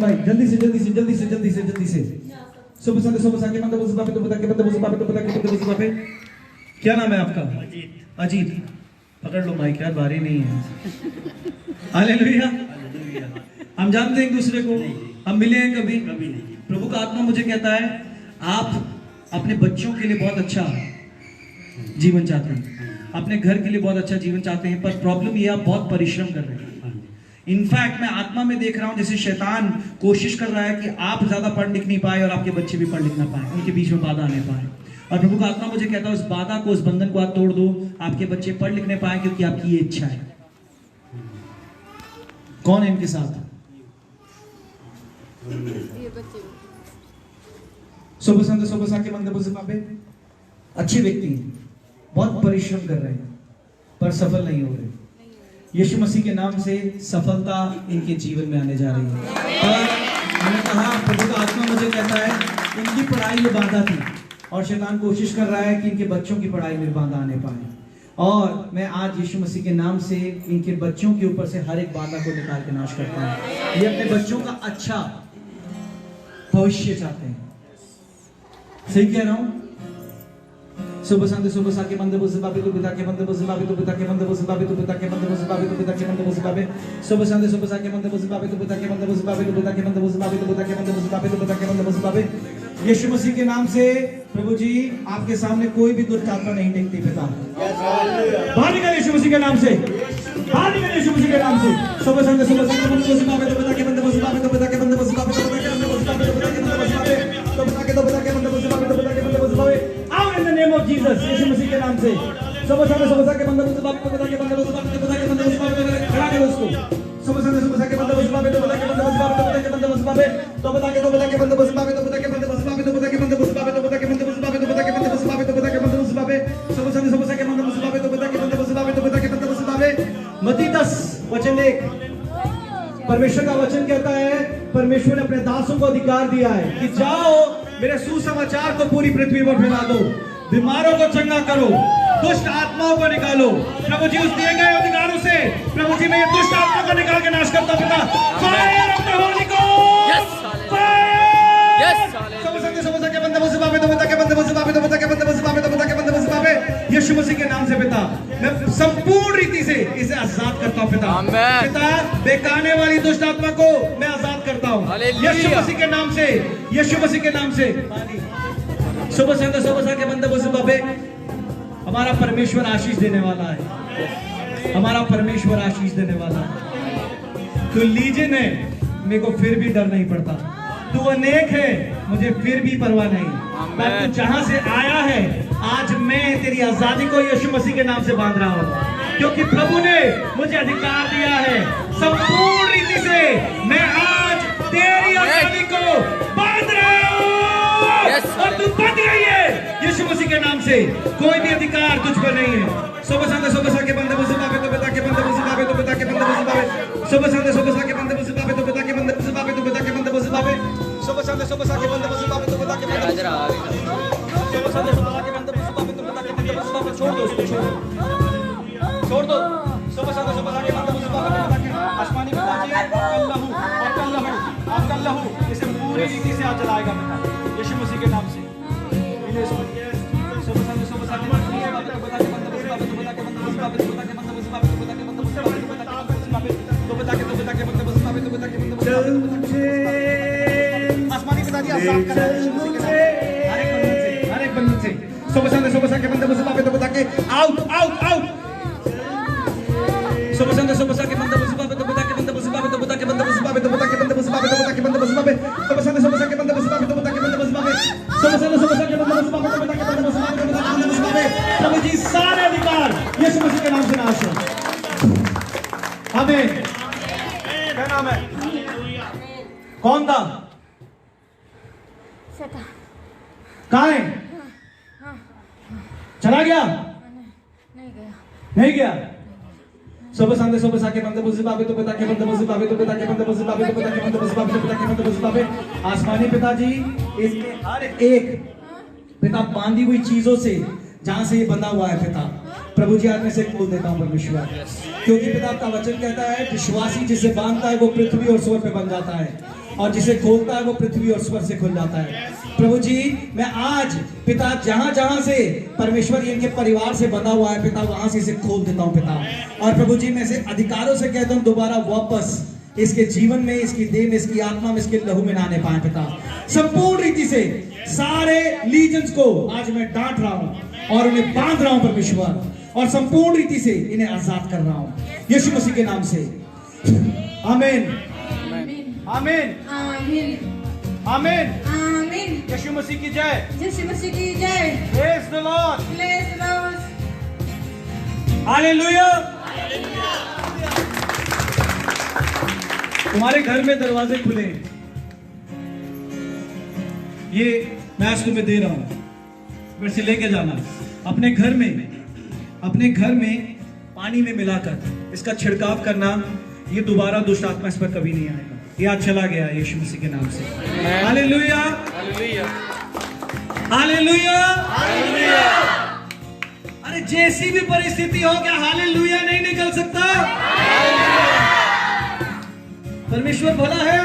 भाई जल्दी से सुबह सा के बंदे बुजुर्ग बाबे तो बता के बंदे बुजुर्ग बाबे तो बता के बंदे बुजुर्ग बाबे। क्या नाम है आपका? अजीत। पकड़ लो माइक यार, बारी नहीं है। हालेलुया। हम जानते हैं एक दूसरे को, हम मिले हैं कभी? प्रभु का आत्मा मुझे कहता है आप अपने बच्चों के लिए बहुत अच्छा जीवन चाहते हैं, अपने घर के लिए बहुत अच्छा जीवन चाहते हैं, पर प्रॉब्लम ये आप बहुत परिश्रम कर रहे हैं। इनफैक्ट मैं आत्मा में देख रहा हूं जैसे शैतान कोशिश कर रहा है कि आप ज्यादा पढ़ लिख नहीं पाए और आपके बच्चे भी पढ़ लिख ना पाए, उनके बीच में बाधा आने पाए। और प्रभु का आत्मा मुझे कहता है उस बाधा को, उस बंधन को आप तोड़ दो, आपके बच्चे पढ़ लिखने पाए क्योंकि आपकी ये इच्छा है। कौन है इनके साथ? सुबह सा के मंदिर बुजुर्ग बाबे अच्छे व्यक्ति हैं, बहुत परिश्रम कर रहे हैं पर सफल नहीं हो रहे। यीशु मसीह के नाम से सफलता इनके जीवन में आने जा रही है। पर मैंने कहा प्रभु का आत्मा मुझे कहता है इनकी पढ़ाई में बाधा थी और शैतान कोशिश कर रहा है कि इनके बच्चों की पढ़ाई में बाधा आने पाए। और मैं आज यीशु मसीह के नाम से इनके बच्चों के ऊपर से हर एक बाधा को निकाल के नाश करता हूँ। ये अपने बच्चों का अच्छा भविष्य चाहते हैं। सही कह रहा हूँ? सुबह सा के बंदे बुजुर्ग बाबे तो पिता के बंदे बुजुर्ग बाबे तो पिता के बंदे बुजुर्ग बाबे तो पिता के बंदे बुजुर्ग बाबे तो पिता के बंदे बुजुर्ग बाबे। सुबह सा के बंदे बुजुर्ग बाबे तो पिता के बंदे बुजुर्ग बाबे तो पिता के बंदे बुजुर्ग बाबे तो पिता के बंदे बुजुर्ग बाबे तो पिता के बंदे बुजुर्ग बाबे। यीशु मसीह के नाम से प्रभु जी आपके सामने कोई भी दुष्ट आत्मा नहीं टिकती पिता। बाहर निकल यीशु मसीह के नाम से, बाहर निकल यीशु मसीह के नाम से। सुबह सा के बंदे बुजुर्ग बाबे तो पिता के बंदे बुजुर्ग बाबे तो पिता के बंदे बुजुर्ग बाबे तो पिता के बंदे बुजुर्ग बाबे तो पिता के बंदे बुजुर्ग बाबे तो पिता के बंदे बुजुर्ग बाबे तो पिता के बंदे बुजुर्ग बाबे। आओ in the name of Jesus, यीशु मसीह के नाम से। सुबह सा के बंदे बुजुर्ग बाबे तो पिता के बंदे बुजुर्ग बाबे तो पिता के बंदे बुजुर्ग बाबे खड़ा करो उसको। सुबह सा के बंदे बुजुर्ग बाबे तो पिता के बंदे बुजुर्ग बाबे तो पिता के बंदे बुजुर्ग बाबे तो पिता के बंदे बुजुर्ग बाबे तो पिता के बंदे बुजुर्ग बाबे तो पिता के बंदे बुजुर्ग बाबे तो पिता के बंदे बुजुर्ग बाबे तो पिता के बंदे बुजुर्ग बाबे तो पिता के बंदे बुजुर्ग बाबे। सुबह सा के बंदे बुजुर्ग बाबे तो पिता के बंदे बुजुर्ग बाबे तो पिता के बंदे बुजुर्ग बाबे। मत्ती 10 वचन 1 परमेश्वर का वचन कहता है परमेश्वर ने अपने दासों को अधिकार दिया है कि जाओ मेरे सुसमाचार को पूरी पृथ्वी पर फैला दो, बीमारों को चंगा करो, दुष्ट आत्माओं को निकालो। प्रभु जी उस दिए गए अधिकारों से प्रभु जी मैं ये दुष्ट आत्मा को निकाल के नाश करता हूं पिता। Fire of the Holi God, fire. सुबह के बंदे बुजुर्ग बाबे तो पिता के बंदे बुजुर्ग बाबे तो पिता के बंदे बुजुर्ग बाबे तो पिता के बंदे बुजुर्ग बाबे। यीशु मसीह के नाम से पिता मैं संपूर्ण रीति से इसे आजाद करता हूं पिता। पिता बेकाने वाली दुष्ट आत्मा को मैं आजाद करता हूं यीशु मसीह के नाम से, यीशु मसीह के नाम से। सुबह के बंदे बुजुर्ग बाबे हमारा परमेश्वर आशीष देने वाला है, हमारा परमेश्वर आशीष देने वाला है। तू लीजन है, मेरे को फिर भी डर नहीं पड़ता। तू अनेक है, मुझे फिर भी परवाह नहीं। पर तू जहां से आया है, आज मैं तेरी आजादी को यीशु मसीह के नाम से बांध रहा हूं, क्योंकि प्रभु ने मुझे अधिकार दिया है। संपूर्ण रीति से मैं आज तेरी आजादी को बांध रहा हूं, और तू बंध गई है यीशु मसीह के नाम से। कोई भी अधिकार तुझ पर नहीं है। सुबह संदे सुबह के बंदे मुझे बाबे तो बता के बंदे मुझे बाबे तो बता के बंदे मुझे बाबे। सुबह संदे सुबह के बंदे मुझे बाबे तो बता के बंदे मुझे बाबे तो बता के बंदे मुझे बाबे। सुबह संदे सुबह के बंदे मुझे बाबे तो बता के बंदे सुबह संदे सुबह के बंदे मुझे बाबे तो बता के बंदे मुझे बाबे। छोड़ दो उसको, छोड़ दो। सुबह संदे सुबह के बंदे मुझे बाबे तो बता के आसमानी पिताजी आपका लहू इसे पूरी रीति से आज जलाएगा पिता यीशु मसीह के नाम से। सुबह संदे सुबह के बंदे मुझे बाबे तो बता के बंदे मुझे बाबे तो बता के बंदे मुझे बाबे तो बता के बंदे मुझे बाबे तो बता के बंदे मुझे बाबे तो बता के बंदे मुझे बाबे तो बता के बंदे मुझे बाबे तो बता के बंदे मुझे बाबे तो बता के आसमानी पिताजी आजाद कर हर एक बंधन से। सुबह के बंदे मुझे बाबे तो बता के आउट आउट आउट। सुबह के बंदे मुझे बाबे तो बता के बंदे मुझे बाबे तो बता के बंदे मुझे बाबे तो बता के बंदे मुझे बाबे तो बता के बंदे मुझे बाबे। सुबह के बंदे मुझे बाबे तो बता के बंदे मुझे बाबे। सुबह के बंदे मुझे बाबे तो बता के बंदे मुझे बाबे तो बता के बंदे मुझे बाबे। प्रभु जी सारे अधिकार यीशु मसीह के नाम से नाश हो। आमीन। क्या नाम है? कौन था? कहाँ है? चला गया? नहीं गया। सुबह के बंदे मुझे बाबे तो बता के बंदे मुझे बाबे तो बता के बंदे मुझे बाबे तो बता के बंदे मुझे बाबे तो बता के बंदे मुझे बाबे। आसमानी पिताजी इसके हर एक पिता बांधी हुई चीजों से जहां से ये बंधा हुआ है पिता, प्रभु जी आज में से खोल देता हूं परमेश्वर, क्योंकि पिता आपका वचन कहता है विश्वासी जिसे बांधता है वो पृथ्वी और स्वर्ग पे बन जाता है, और जिसे खोलता है वो पृथ्वी और स्वर्ग से खुल जाता है। प्रभु जी मैं आज पिता जहां जहां से परमेश्वर इनके परिवार से बंधा हुआ है पिता, वहां से इसे खोल देता हूं पिता। और प्रभु जी मैं इसे अधिकारों से कहता हूं दोबारा वापस इसके जीवन में, इसकी देह में, इसकी आत्मा में, इसके लहू में ना आने पाए पिता। संपूर्ण रीति से सारे लीजन्स को आज मैं डांट रहा हूं और उन्हें बांध रहा हूं परमेश्वर, और संपूर्ण रीति से इन्हें आजाद कर रहा हूं यीशु मसीह के नाम से। आमीन आमीन आमीन आमीन। यीशु मसीह की जय, यीशु मसीह की जय। Praise the lord, praise the Lord, hallelujah. तुम्हारे घर में दरवाजे खुले, ये मैं आज तुम्हें दे रहा हूं, मेरे से लेके जाना अपने घर में पानी में मिलाकर इसका छिड़काव करना, ये दोबारा दुष्ट आत्मा इस पर कभी नहीं आएगा। ये आज चला गया यीशु मसीह के नाम से। Hallelujah hallelujah hallelujah hallelujah. अरे जैसी भी परिस्थिति हो, क्या हालेलुया नहीं निकल सकता? परमेश्वर भला है,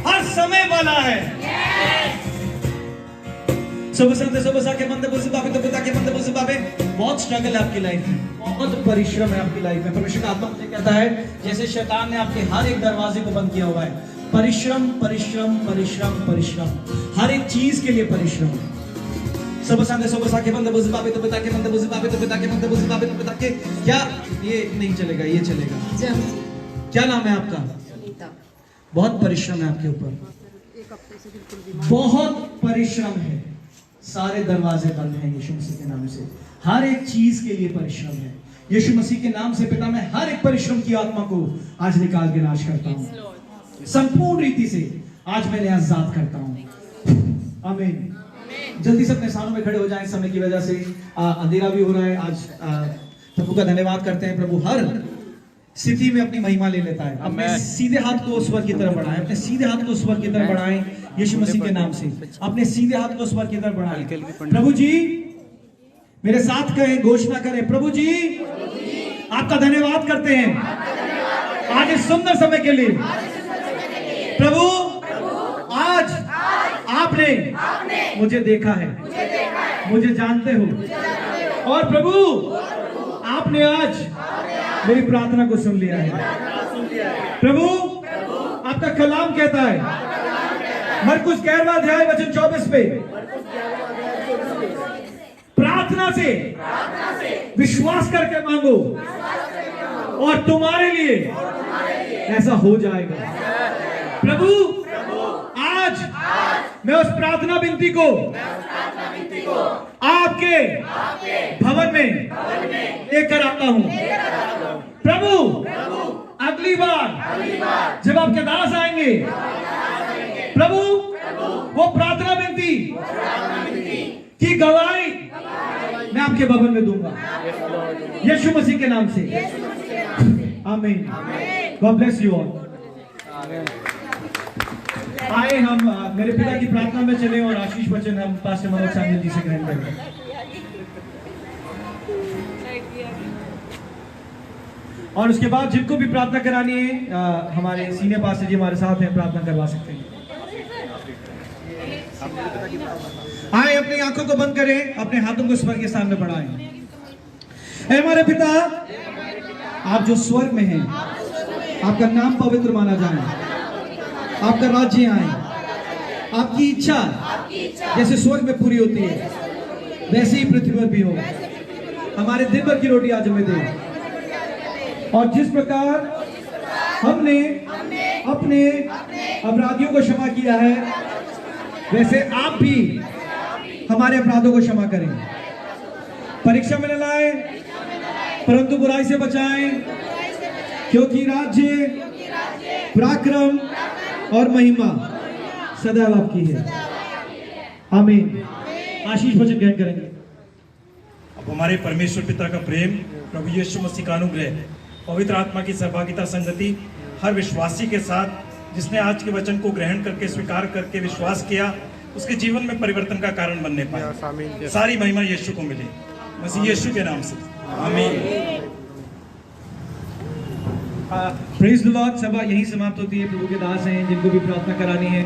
हर समय भला है। सुबह के बंदे मुझे बाबे तो बता के बंदे मुझे बाबे। बहुत स्ट्रगल है आपकी लाइफ में, बहुत परिश्रम है आपकी लाइफ में। परमेश्वर का आत्मा मुझे कहता है जैसे शैतान ने आपके हर एक दरवाजे को बंद किया हुआ है, परिश्रम परिश्रम परिश्रम परिश्रम, हर एक चीज के लिए परिश्रम। सुबह के बंदे मुझे बाबे तो बता के बंदे मुझे बाबे तो बता के बंदे मुझे बाबे तो बता के। क्या ये नहीं चलेगा? ये चलेगा। क्या नाम है आपका? बहुत परिश्रम है आपके ऊपर, बहुत परिश्रम है। सारे दरवाजे बंद हैं यीशु मसीह के नाम से। हर एक चीज के लिए परिश्रम है यीशु मसीह के नाम से। पिता मैं हर एक परिश्रम की आत्मा को आज निकाल के नाश करता हूं, संपूर्ण रीति से आज मैं आजाद करता हूं। आमीन। जल्दी से अपने स्थानों में खड़े हो जाएं, समय की वजह से अंधेरा भी हो रहा है। आज प्रभु का धन्यवाद करते हैं। प्रभु हर स्थिति में अपनी महिमा ले लेता है। अपने सीधे हाथ को स्वर की तरफ बढ़ाएं, अपने सीधे हाथ को स्वर की तरफ बढ़ाएं यीशु मसीह के नाम से। अपने सीधे हाथ को स्वर की तरफ बढ़ाएं। प्रभु जी मेरे साथ कहें, घोषणा करें, प्रभु जी आपका धन्यवाद करते हैं आज इस सुंदर समय के लिए। प्रभु आज आपने मुझे देखा है, मुझे जानते हो, और प्रभु आपने आज मेरी प्रार्थना को सुन लिया है। प्रभु आपका कलाम कहता है मरकुस 11वां अध्याय वचन 24 पे, प्रार्थना प्रार्थना से विश्वास करके मांगो और तुम्हारे लिए ऐसा हो जाएगा। प्रभु आज मैं उस प्रार्थना विनती को आपके भवन में लेकर आता हूं। प्रभु अगली बार जब आपके दास आएंगे, प्रभु वो प्रार्थना विनती की गवाही मैं आपके भवन में दूंगा, यीशु मसीह के नाम से। आमीन। God bless you all. आए हम मेरे पिता की प्रार्थना में चले और आशीष वचन हम पास्टर मनोज सामने जी से ग्रहण करेंगे। और उसके बाद जिनको भी प्रार्थना करानी है, हमारे सीनियर पास्टर जी हमारे साथ हैं, प्रार्थना करवा सकते हैं। आए अपनी आंखों को बंद करें, अपने हाथों को स्वर्ग के सामने बढ़ाएं। ऐ हमारे पिता, आप जो स्वर्ग में हैं, आपका नाम पवित्र माना जाए, आपका राज्य आए, आपकी इच्छा जैसे स्वर्ग में पूरी होती है वैसे ही पृथ्वी पर भी हो। हमारे दिन भर की रोटी आज हमें दे, और जिस प्रकार हमने अपने अपराधियों को क्षमा किया है, वैसे आप भी हमारे अपराधों को क्षमा करें। परीक्षा में न लाए, परंतु बुराई से बचाएं, क्योंकि राज्य, पराक्रम और महिमा सदैव आपकी है। आमीन। आशीष वचन ग्रहण करेंगे। अब हमारे परमेश्वर पिता का प्रेम, प्रभु यीशु मसीह का अनुग्रह, पवित्र आत्मा की सहभागिता, संगति हर विश्वासी के साथ जिसने आज के वचन को ग्रहण करके, स्वीकार करके, विश्वास किया, उसके जीवन में परिवर्तन का कारण बनने पाए। सारी महिमा यीशु को मिले, मसीह यीशु के नाम से। आमीन। Praise the Lord. सभा यहीं समाप्त होती है। प्रभु के दास हैं जिनको भी प्रार्थना करानी है